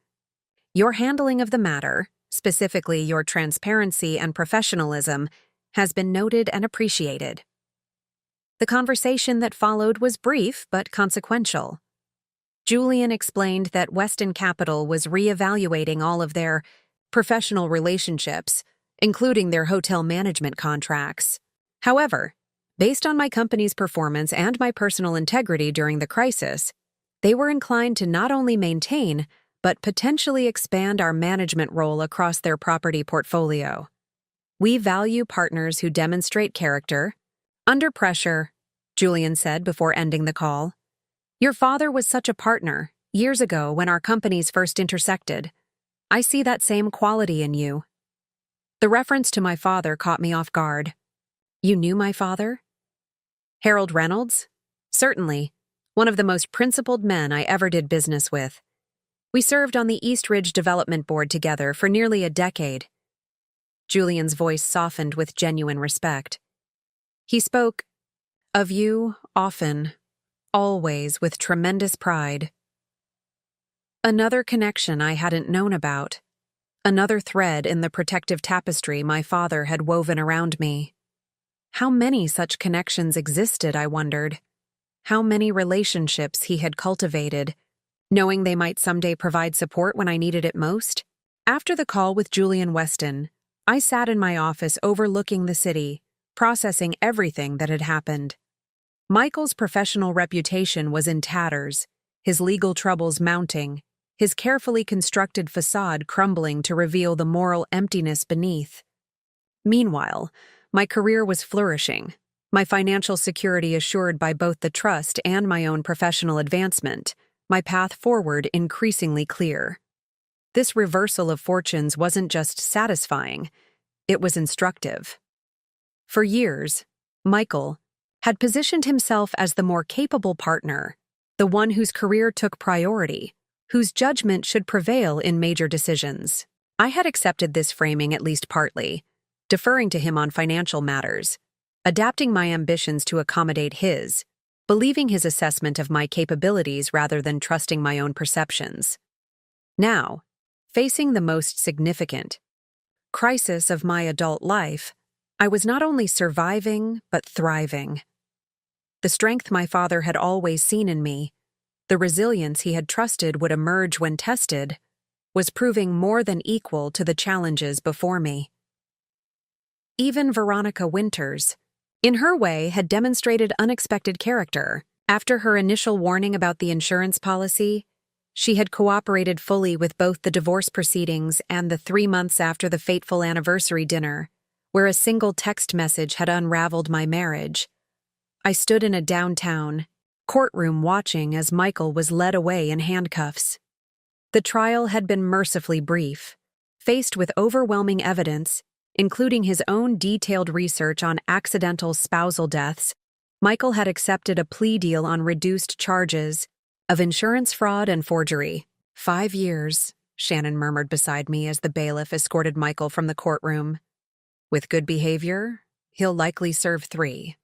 your handling of the matter, specifically your transparency and professionalism, has been noted and appreciated." The conversation that followed was brief but consequential. Julian explained that Weston Capital was reevaluating all of their professional relationships, including their hotel management contracts. However, based on my company's performance and my personal integrity during the crisis, they were inclined to not only maintain but potentially expand our management role across their property portfolio. "We value partners who demonstrate character under pressure," Julian said before ending the call. "Your father was such a partner years ago when our companies first intersected. I see that same quality in you." The reference to my father caught me off guard. "You knew my father?" "Harold Reynolds? Certainly. One of the most principled men I ever did business with. We served on the East Ridge Development Board together for nearly a decade." Julian's voice softened with genuine respect. He spoke of you often, always with tremendous pride. Another connection I hadn't known about. Another thread in the protective tapestry my father had woven around me. How many such connections existed, I wondered. How many relationships he had cultivated, knowing they might someday provide support when I needed it most? After the call with Julian Weston, I sat in my office overlooking the city, processing everything that had happened. Michael's professional reputation was in tatters, his legal troubles mounting, his carefully constructed facade crumbling to reveal the moral emptiness beneath. Meanwhile, my career was flourishing, my financial security assured by both the trust and my own professional advancement, my path forward increasingly clear. This reversal of fortunes wasn't just satisfying, it was instructive. For years, Michael had positioned himself as the more capable partner, the one whose career took priority, whose judgment should prevail in major decisions. I had accepted this framing at least partly, deferring to him on financial matters, adapting my ambitions to accommodate his, believing his assessment of my capabilities rather than trusting my own perceptions. Now, facing the most significant crisis of my adult life, I was not only surviving but thriving. The strength my father had always seen in me, the resilience he had trusted would emerge when tested, was proving more than equal to the challenges before me. Even Veronica Winters, in her way, had demonstrated unexpected character. After her initial warning about the insurance policy, she had cooperated fully with both the divorce proceedings and the 3 months after the fateful anniversary dinner, where a single text message had unraveled my marriage. I stood in a downtown courtroom watching as Michael was led away in handcuffs. The trial had been mercifully brief. Faced with overwhelming evidence, including his own detailed research on accidental spousal deaths, Michael had accepted a plea deal on reduced charges of insurance fraud and forgery. 5 years, Shannon murmured beside me as the bailiff escorted Michael from the courtroom. With good behavior, he'll likely serve 3.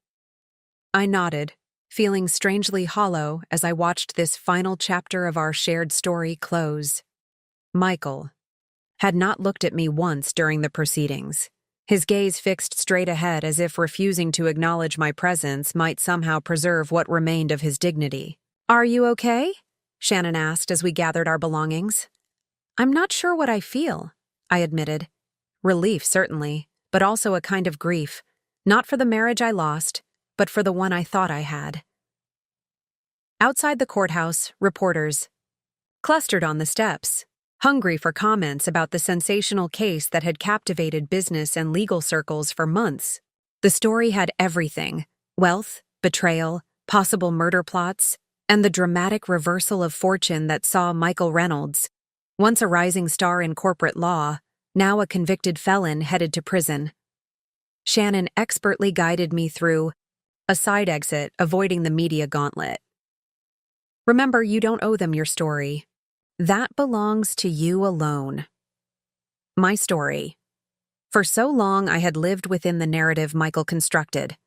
I nodded, feeling strangely hollow as I watched this final chapter of our shared story close. Michael had not looked at me once during the proceedings, his gaze fixed straight ahead as if refusing to acknowledge my presence might somehow preserve what remained of his dignity. "Are you okay?" Shannon asked as we gathered our belongings. "I'm not sure what I feel," I admitted. Relief, certainly, but also a kind of grief, not for the marriage I lost, but for the one I thought I had. Outside the courthouse, reporters clustered on the steps, hungry for comments about the sensational case that had captivated business and legal circles for months. The story had everything: wealth, betrayal, possible murder plots, and the dramatic reversal of fortune that saw Michael Reynolds, once a rising star in corporate law, now a convicted felon headed to prison. Shannon expertly guided me through a side exit, avoiding the media gauntlet. "Remember, you don't owe them your story. That belongs to you alone." My story. For so long, I had lived within the narrative Michael constructed.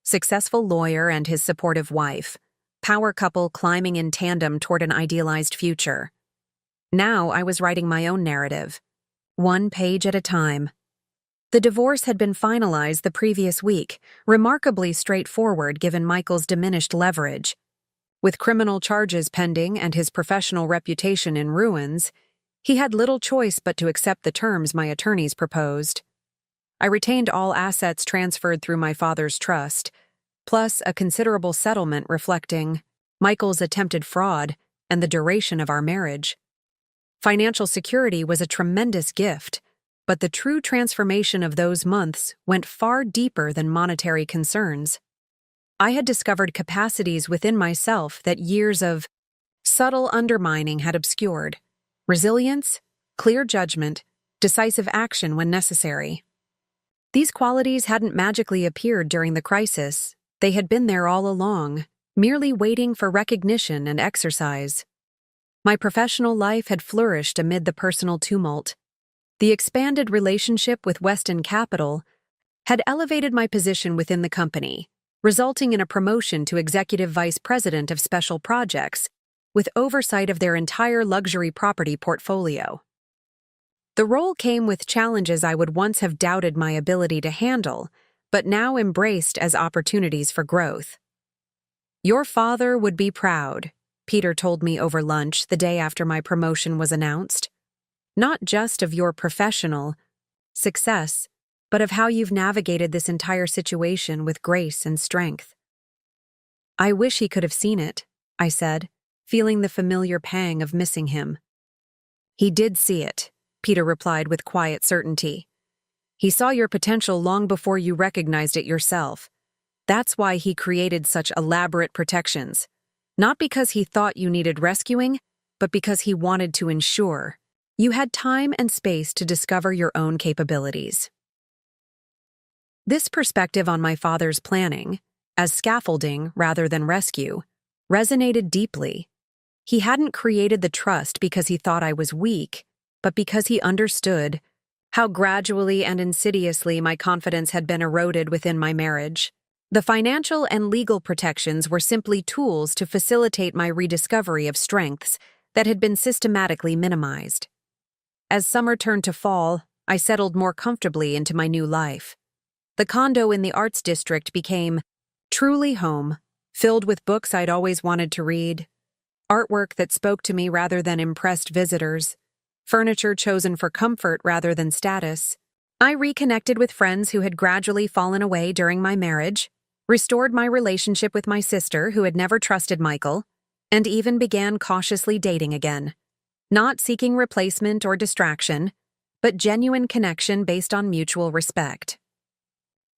Successful lawyer and his supportive wife. Power couple climbing in tandem toward an idealized future. Now I was writing my own narrative, 1 page at a time. The divorce had been finalized the previous week, remarkably straightforward given Michael's diminished leverage. With criminal charges pending and his professional reputation in ruins, he had little choice but to accept the terms my attorneys proposed. I retained all assets transferred through my father's trust, plus a considerable settlement reflecting Michael's attempted fraud and the duration of our marriage. Financial security was a tremendous gift, but the true transformation of those months went far deeper than monetary concerns. I had discovered capacities within myself that years of subtle undermining had obscured: resilience, clear judgment, decisive action when necessary. These qualities hadn't magically appeared during the crisis. They had been there all along, merely waiting for recognition and exercise. My professional life had flourished amid the personal tumult. The expanded relationship with Weston Capital had elevated my position within the company, resulting in a promotion to Executive Vice President of Special Projects, with oversight of their entire luxury property portfolio. The role came with challenges I would once have doubted my ability to handle, but now embraced as opportunities for growth. "Your father would be proud," Peter told me over lunch the day after my promotion was announced. "Not just of your professional success, but of how you've navigated this entire situation with grace and strength." "I wish he could have seen it," I said, feeling the familiar pang of missing him. "He did see it," Peter replied with quiet certainty. "He saw your potential long before you recognized it yourself. That's why he created such elaborate protections. Not because he thought you needed rescuing, but because he wanted to ensure you had time and space to discover your own capabilities." This perspective on my father's planning, as scaffolding rather than rescue, resonated deeply. He hadn't created the trust because he thought I was weak, but because he understood how gradually and insidiously my confidence had been eroded within my marriage. The financial and legal protections were simply tools to facilitate my rediscovery of strengths that had been systematically minimized. As summer turned to fall, I settled more comfortably into my new life. The condo in the Arts District became truly home, filled with books I'd always wanted to read, artwork that spoke to me rather than impressed visitors, furniture chosen for comfort rather than status. I reconnected with friends who had gradually fallen away during my marriage, restored my relationship with my sister who had never trusted Michael, and even began cautiously dating again. Not seeking replacement or distraction, but genuine connection based on mutual respect.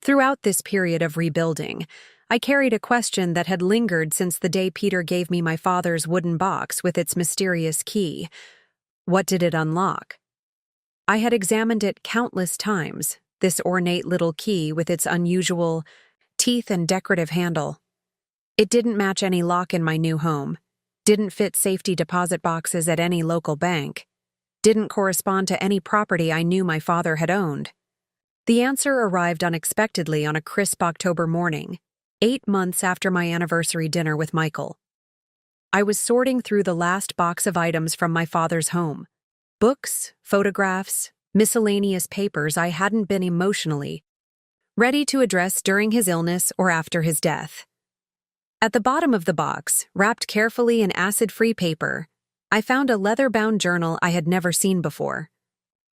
Throughout this period of rebuilding, I carried a question that had lingered since the day Peter gave me my father's wooden box with its mysterious key. What did it unlock? I had examined it countless times, this ornate little key with its unusual teeth and decorative handle. It didn't match any lock in my new home, didn't fit safety deposit boxes at any local bank, didn't correspond to any property I knew my father had owned. The answer arrived unexpectedly on a crisp October morning, 8 months after my anniversary dinner with Michael. I was sorting through the last box of items from my father's home. Books, photographs, miscellaneous papers I hadn't been emotionally ready to address during his illness or after his death. At the bottom of the box, wrapped carefully in acid-free paper, I found a leather-bound journal I had never seen before.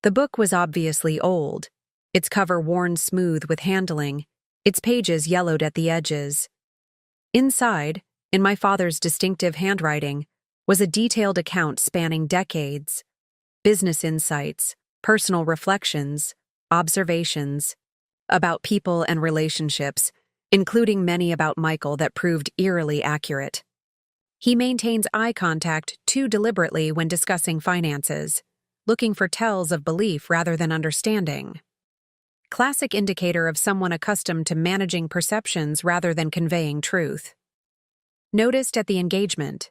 The book was obviously old, its cover worn smooth with handling, its pages yellowed at the edges. Inside, in my father's distinctive handwriting, was a detailed account spanning decades. Business insights, personal reflections, observations about people and relationships, including many about Michael that proved eerily accurate. He maintains eye contact too deliberately when discussing finances, looking for tells of belief rather than understanding. Classic indicator of someone accustomed to managing perceptions rather than conveying truth. Noticed at the engagement.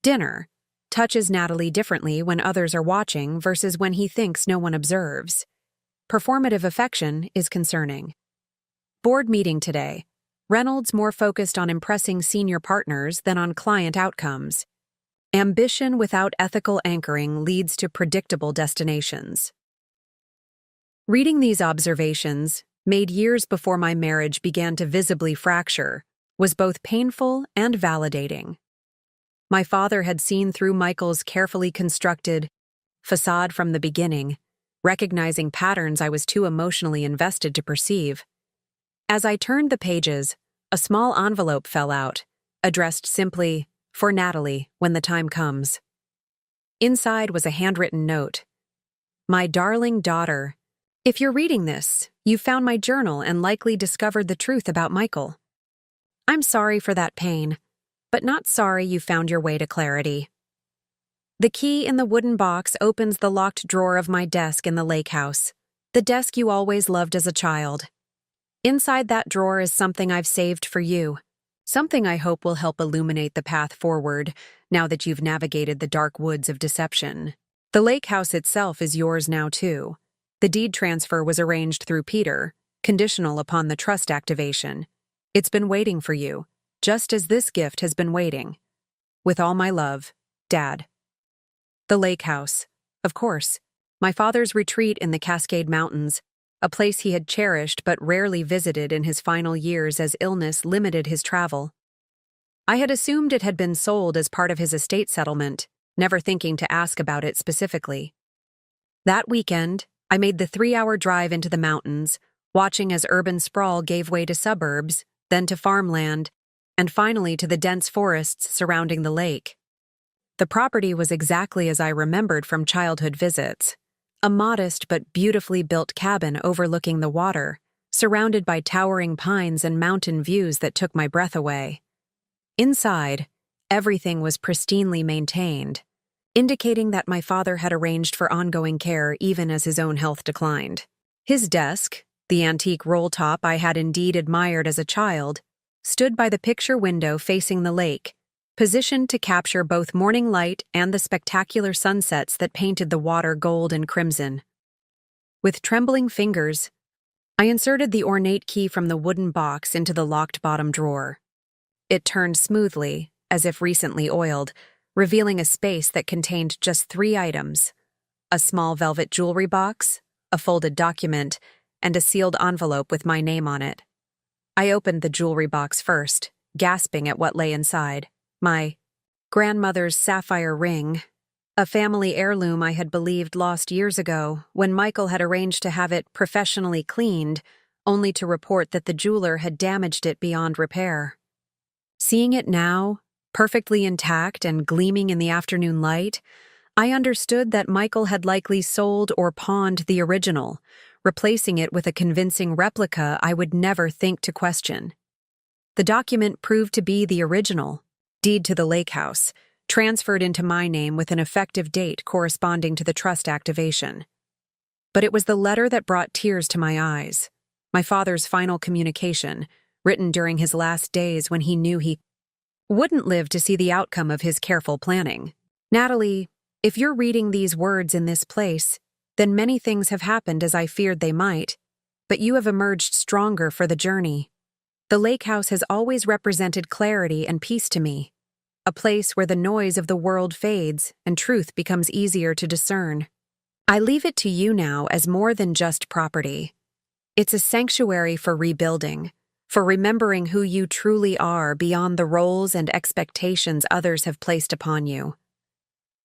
Dinner. Touches Natalie differently when others are watching versus when he thinks no one observes. Performative affection is concerning. Board meeting today. Reynolds more focused on impressing senior partners than on client outcomes. Ambition without ethical anchoring leads to predictable destinations. Reading these observations, made years before my marriage began to visibly fracture, was both painful and validating. My father had seen through Michael's carefully constructed facade from the beginning, recognizing patterns I was too emotionally invested to perceive. As I turned the pages, a small envelope fell out, addressed simply, "For Natalie, when the time comes." Inside was a handwritten note. "My darling daughter, if you're reading this, you found my journal and likely discovered the truth about Michael. I'm sorry for that pain, but not sorry you found your way to clarity." The key in the wooden box opens the locked drawer of my desk in the lake house, the desk you always loved as a child. Inside that drawer is something I've saved for you, something I hope will help illuminate the path forward now that you've navigated the dark woods of deception. The lake house itself is yours now too. The deed transfer was arranged through Peter, conditional upon the trust activation. It's been waiting for you, just as this gift has been waiting. With all my love, Dad. The lake house, of course, my father's retreat in the Cascade Mountains, a place he had cherished but rarely visited in his final years as illness limited his travel. I had assumed it had been sold as part of his estate settlement, never thinking to ask about it specifically. That weekend, I made the 3-hour drive into the mountains, watching as urban sprawl gave way to suburbs, then to farmland, and finally to the dense forests surrounding the lake. The property was exactly as I remembered from childhood visits. A modest but beautifully built cabin overlooking the water, surrounded by towering pines and mountain views that took my breath away. Inside, everything was pristinely maintained, indicating that my father had arranged for ongoing care even as his own health declined. His desk, the antique roll top I had indeed admired as a child, stood by the picture window facing the lake, positioned to capture both morning light and the spectacular sunsets that painted the water gold and crimson. With trembling fingers, I inserted the ornate key from the wooden box into the locked bottom drawer. It turned smoothly, as if recently oiled, revealing a space that contained just 3 items: a small velvet jewelry box, a folded document, and a sealed envelope with my name on it. I opened the jewelry box first, gasping at what lay inside. My Grandmother's sapphire ring, a family heirloom I had believed lost years ago when Michael had arranged to have it professionally cleaned, only to report that the jeweler had damaged it beyond repair. Seeing it now, perfectly intact and gleaming in the afternoon light, I understood that Michael had likely sold or pawned the original, replacing it with a convincing replica I would never think to question. The document proved to be the original, deed to the lake house, transferred into my name with an effective date corresponding to the trust activation. But it was the letter that brought tears to my eyes, my father's final communication, written during his last days when he knew he wouldn't live to see the outcome of his careful planning. Natalie, if you're reading these words in this place, then many things have happened as I feared they might, but you have emerged stronger for the journey. The lake house has always represented clarity and peace to me, a place where the noise of the world fades and truth becomes easier to discern. I leave it to you now as more than just property. It's a sanctuary for rebuilding, for remembering who you truly are beyond the roles and expectations others have placed upon you.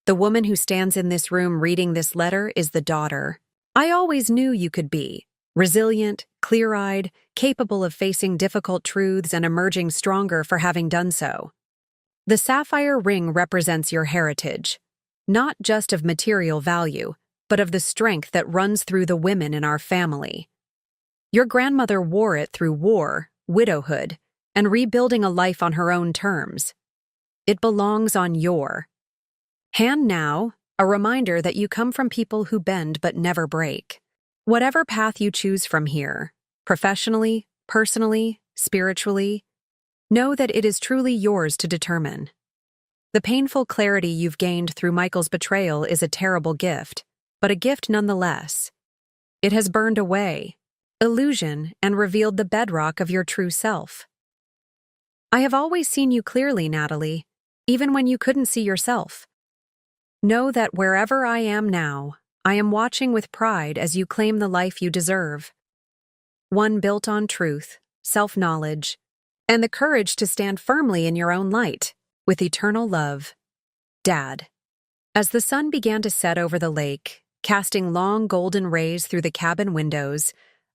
The woman who stands in this room reading this letter is the daughter I always knew you could be, resilient, clear-eyed, capable of facing difficult truths and emerging stronger for having done so. The sapphire ring represents your heritage, not just of material value, but of the strength that runs through the women in our family. Your grandmother wore it through war, widowhood, and rebuilding a life on her own terms. It belongs on your hand now, a reminder that you come from people who bend but never break. Whatever path you choose from here, professionally, personally, spiritually, know that it is truly yours to determine. The painful clarity you've gained through Michael's betrayal is a terrible gift, but a gift nonetheless. It has burned away illusion and revealed the bedrock of your true self. I have always seen you clearly, Natalie, even when you couldn't see yourself. Know that wherever I am now, I am watching with pride as you claim the life you deserve. One built on truth, self-knowledge, and the courage to stand firmly in your own light, with eternal love. Dad. As the sun began to set over the lake, casting long golden rays through the cabin windows,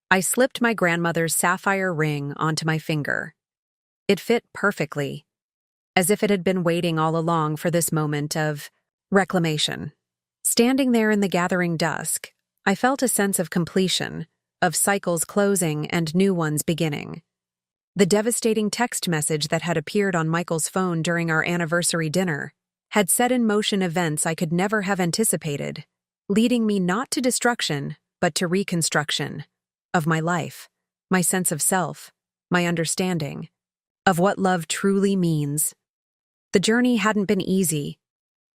I slipped my grandmother's sapphire ring onto my finger. It fit perfectly, as if it had been waiting all along for this moment of reclamation. Standing there in the gathering dusk, I felt a sense of completion, of cycles closing and new ones beginning. The devastating text message that had appeared on Michael's phone during our anniversary dinner had set in motion events I could never have anticipated, leading me not to destruction, but to reconstruction of my life, my sense of self, my understanding of what love truly means. The journey hadn't been easy.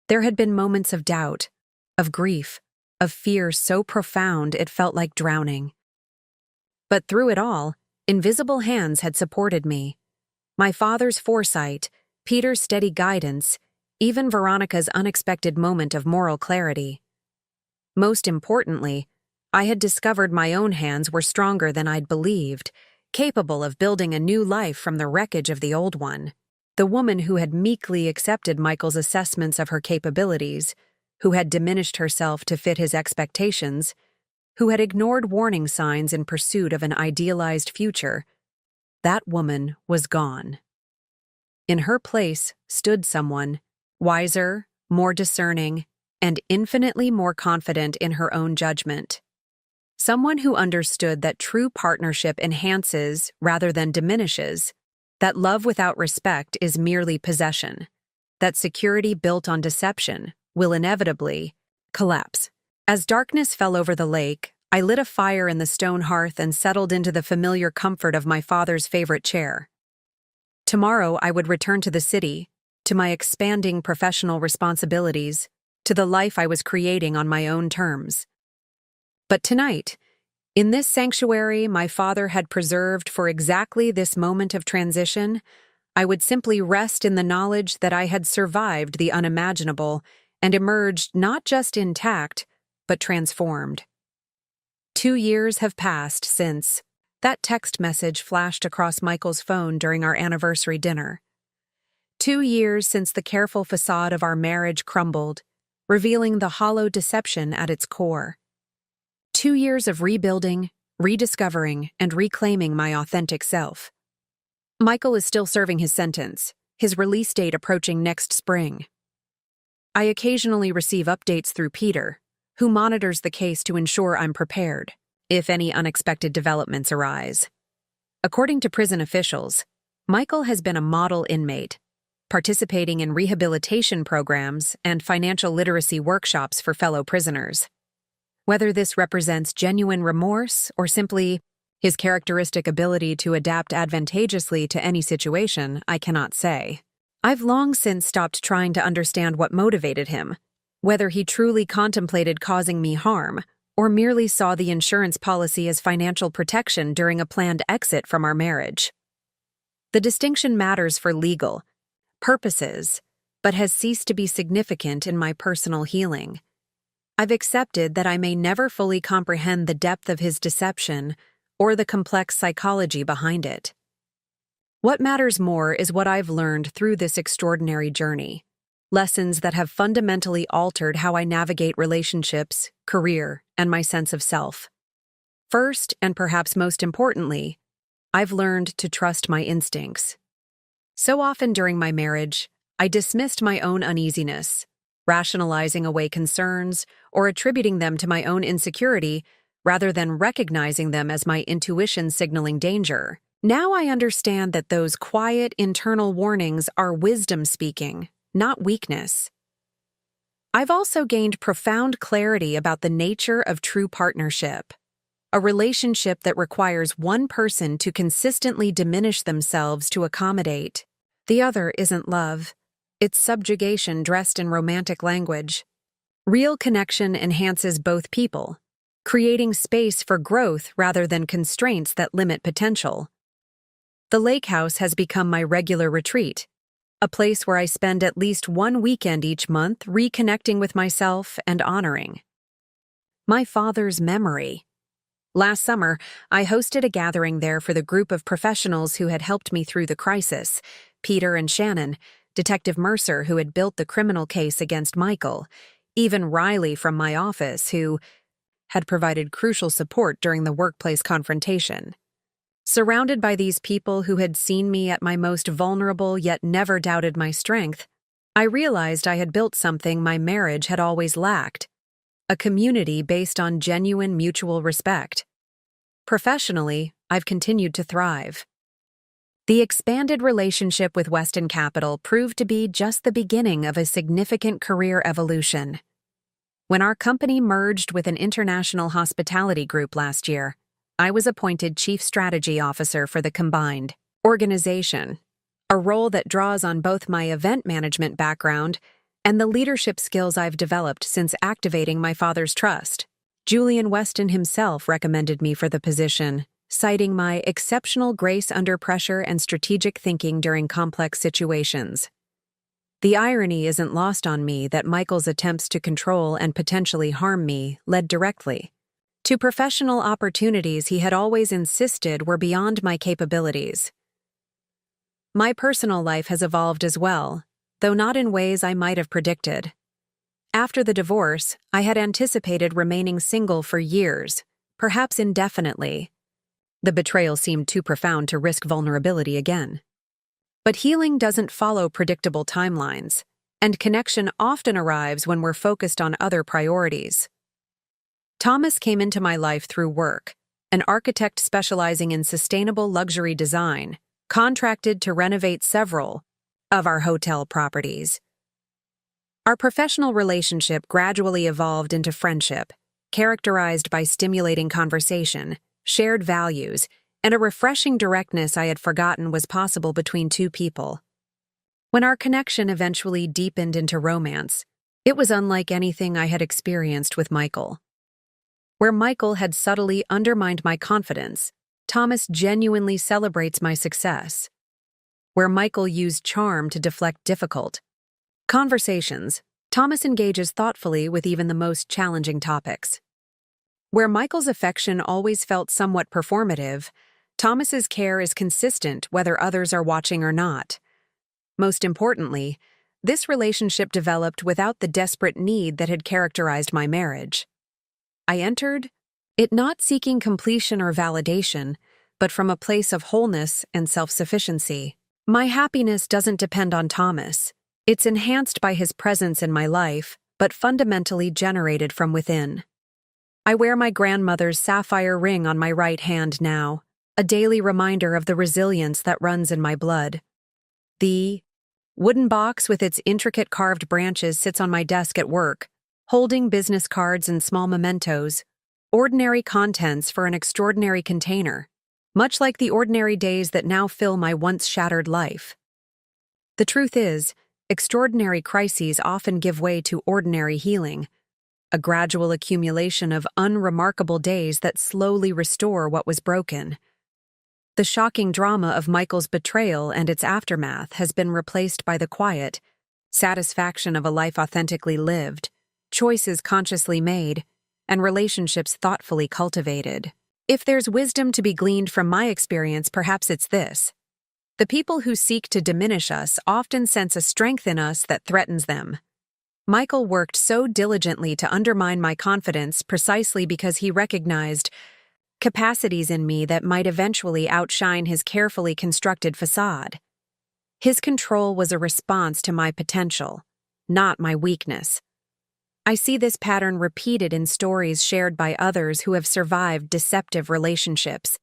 There had been moments of doubt, of grief, of fear so profound it felt like drowning. But through it all, invisible hands had supported me. My father's foresight, Peter's steady guidance, even Veronica's unexpected moment of moral clarity. Most importantly, I had discovered my own hands were stronger than I'd believed, capable of building a new life from the wreckage of the old one. The woman who had meekly accepted Michael's assessments of her capabilities, who had diminished herself to fit his expectations, who had ignored warning signs in pursuit of an idealized future, that woman was gone. In her place stood someone, wiser, more discerning, and infinitely more confident in her own judgment. Someone who understood that true partnership enhances rather than diminishes, that love without respect is merely possession, that security built on deception will inevitably collapse. As darkness fell over the lake, I lit a fire in the stone hearth and settled into the familiar comfort of my father's favorite chair. Tomorrow I would return to the city, to my expanding professional responsibilities, to the life I was creating on my own terms. But tonight, in this sanctuary my father had preserved for exactly this moment of transition, I would simply rest in the knowledge that I had survived the unimaginable and emerged not just intact, but transformed. 2 years have passed since that text message flashed across Michael's phone during our anniversary dinner. 2 years since the careful facade of our marriage crumbled, revealing the hollow deception at its core. 2 years of rebuilding, rediscovering, and reclaiming my authentic self. Michael is still serving his sentence, his release date approaching next spring. I occasionally receive updates through Peter, who monitors the case to ensure I'm prepared if any unexpected developments arise. According to prison officials, Michael has been a model inmate, participating in rehabilitation programs and financial literacy workshops for fellow prisoners. Whether this represents genuine remorse or simply his characteristic ability to adapt advantageously to any situation, I cannot say. I've long since stopped trying to understand what motivated him, whether he truly contemplated causing me harm or merely saw the insurance policy as financial protection during a planned exit from our marriage. The distinction matters for legal purposes, but has ceased to be significant in my personal healing. I've accepted that I may never fully comprehend the depth of his deception or the complex psychology behind it. What matters more is what I've learned through this extraordinary journey. Lessons that have fundamentally altered how I navigate relationships, career, and my sense of self. First, and perhaps most importantly, I've learned to trust my instincts. So often during my marriage, I dismissed my own uneasiness, rationalizing away concerns or attributing them to my own insecurity rather than recognizing them as my intuition signaling danger. Now I understand that those quiet internal warnings are wisdom speaking, not weakness. I've also gained profound clarity about the nature of true partnership, a relationship that requires one person to consistently diminish themselves to accommodate. The other isn't love. It's subjugation dressed in romantic language. Real connection enhances both people, creating space for growth rather than constraints that limit potential. The lake house has become my regular retreat, a place where I spend at least one weekend each month reconnecting with myself and honoring my father's memory. Last summer, I hosted a gathering there for the group of professionals who had helped me through the crisis: Peter and Shannon, Detective Mercer, who had built the criminal case against Michael, even Riley from my office, who had provided crucial support during the workplace confrontation. Surrounded by these people who had seen me at my most vulnerable yet never doubted my strength, I realized I had built something my marriage had always lacked: a community based on genuine mutual respect. Professionally, I've continued to thrive. The expanded relationship with Weston Capital proved to be just the beginning of a significant career evolution. When our company merged with an international hospitality group last year, I was appointed Chief Strategy Officer for the combined organization, a role that draws on both my event management background and the leadership skills I've developed since activating my father's trust. Julian Weston himself recommended me for the position, citing my exceptional grace under pressure and strategic thinking during complex situations. The irony isn't lost on me that Michael's attempts to control and potentially harm me led directly to professional opportunities he had always insisted were beyond my capabilities. My personal life has evolved as well, though not in ways I might have predicted. After the divorce, I had anticipated remaining single for years, perhaps indefinitely. The betrayal seemed too profound to risk vulnerability again. But healing doesn't follow predictable timelines, and connection often arrives when we're focused on other priorities. Thomas came into my life through work, an architect specializing in sustainable luxury design, contracted to renovate several of our hotel properties. Our professional relationship gradually evolved into friendship, characterized by stimulating conversation, shared values, and a refreshing directness I had forgotten was possible between two people. When our connection eventually deepened into romance, it was unlike anything I had experienced with Michael. Where Michael had subtly undermined my confidence, Thomas genuinely celebrates my success. Where Michael used charm to deflect difficult conversations, Thomas engages thoughtfully with even the most challenging topics. Where Michael's affection always felt somewhat performative, Thomas's care is consistent whether others are watching or not. Most importantly, this relationship developed without the desperate need that had characterized my marriage. I entered it not seeking completion or validation, but from a place of wholeness and self-sufficiency. My happiness doesn't depend on Thomas. It's enhanced by his presence in my life, but fundamentally generated from within. I wear my grandmother's sapphire ring on my right hand now, a daily reminder of the resilience that runs in my blood. The wooden box with its intricate carved branches sits on my desk at work, holding business cards and small mementos, ordinary contents for an extraordinary container, much like the ordinary days that now fill my once shattered life. The truth is, extraordinary crises often give way to ordinary healing, a gradual accumulation of unremarkable days that slowly restore what was broken. The shocking drama of Michael's betrayal and its aftermath has been replaced by the quiet satisfaction of a life authentically lived, choices consciously made, and relationships thoughtfully cultivated. If there's wisdom to be gleaned from my experience, perhaps it's this. The people who seek to diminish us often sense a strength in us that threatens them. Michael worked so diligently to undermine my confidence precisely because he recognized capacities in me that might eventually outshine his carefully constructed facade. His control was a response to my potential, not my weakness. I see this pattern repeated in stories shared by others who have survived deceptive relationships.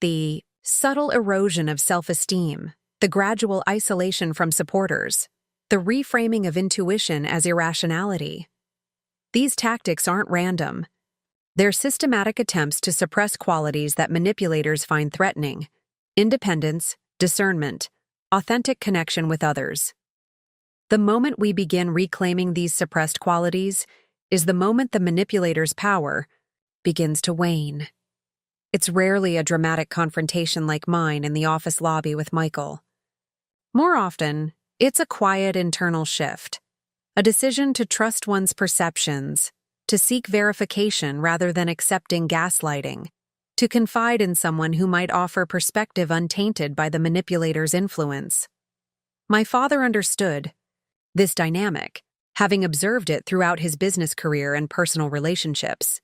The subtle erosion of self-esteem, the gradual isolation from supporters, the reframing of intuition as irrationality. These tactics aren't random. They're systematic attempts to suppress qualities that manipulators find threatening: independence, discernment, authentic connection with others. The moment we begin reclaiming these suppressed qualities is the moment the manipulator's power begins to wane. It's rarely a dramatic confrontation like mine in the office lobby with Michael. More often, it's a quiet internal shift, a decision to trust one's perceptions, to seek verification rather than accepting gaslighting, to confide in someone who might offer perspective untainted by the manipulator's influence. My father understood this dynamic, having observed it throughout his business career and personal relationships.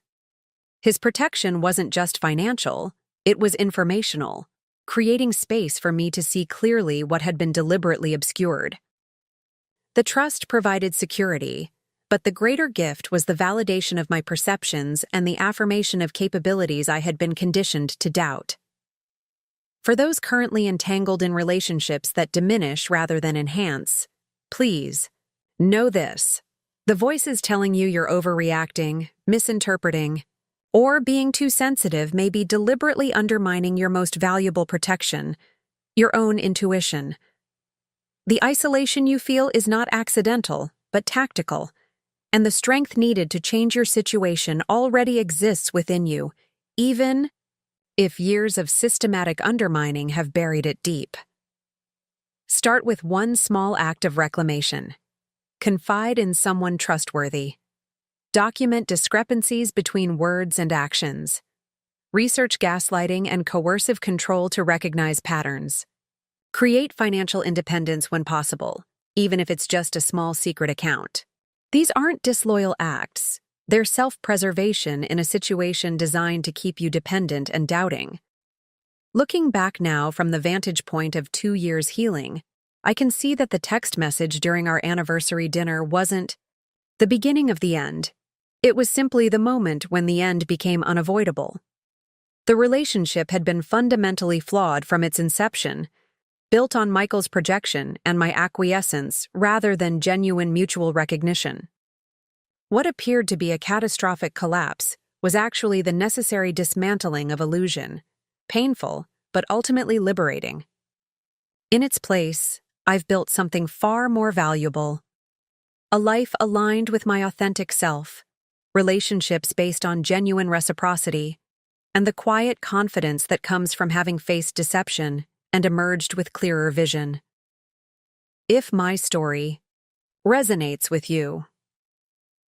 His protection wasn't just financial, it was informational, creating space for me to see clearly what had been deliberately obscured. The trust provided security, but the greater gift was the validation of my perceptions and the affirmation of capabilities I had been conditioned to doubt. For those currently entangled in relationships that diminish rather than enhance, please, know this. The voices telling you you're overreacting, misinterpreting, or being too sensitive may be deliberately undermining your most valuable protection, your own intuition. The isolation you feel is not accidental, but tactical, and the strength needed to change your situation already exists within you, even if years of systematic undermining have buried it deep. Start with one small act of reclamation. Confide in someone trustworthy. Document discrepancies between words and actions. Research gaslighting and coercive control to recognize patterns. Create financial independence when possible, even if it's just a small secret account. These aren't disloyal acts. They're self-preservation in a situation designed to keep you dependent and doubting. Looking back now from the vantage point of 2 years healing, I can see that the text message during our anniversary dinner wasn't the beginning of the end. It was simply the moment when the end became unavoidable. The relationship had been fundamentally flawed from its inception, built on Michael's projection and my acquiescence rather than genuine mutual recognition. What appeared to be a catastrophic collapse was actually the necessary dismantling of illusion, painful, but ultimately liberating. In its place, I've built something far more valuable. A life aligned with my authentic self, relationships based on genuine reciprocity, and the quiet confidence that comes from having faced deception and emerged with clearer vision. If my story resonates with you,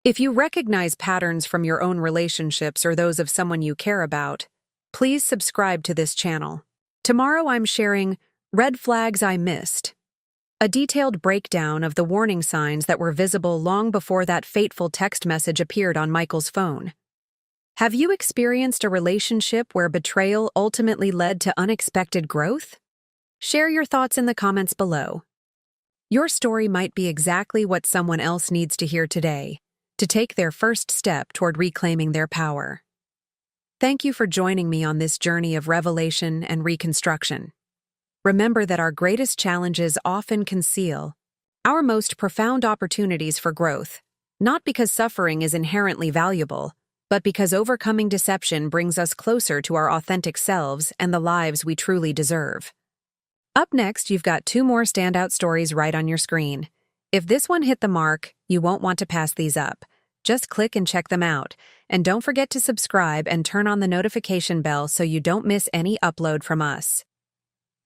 if you recognize patterns from your own relationships or those of someone you care about, please subscribe to this channel. Tomorrow I'm sharing Red Flags I Missed, A detailed breakdown of the warning signs that were visible long before that fateful text message appeared on Michael's phone. Have you experienced a relationship where betrayal ultimately led to unexpected growth? Share your thoughts in the comments below. Your story might be exactly what someone else needs to hear today, to take their first step toward reclaiming their power. Thank you for joining me on this journey of revelation and reconstruction. Remember that our greatest challenges often conceal our most profound opportunities for growth, not because suffering is inherently valuable, but because overcoming deception brings us closer to our authentic selves and the lives we truly deserve. Up next, you've got 2 more standout stories right on your screen. If this one hit the mark, you won't want to pass these up. Just click and check them out. And don't forget to subscribe and turn on the notification bell so you don't miss any upload from us.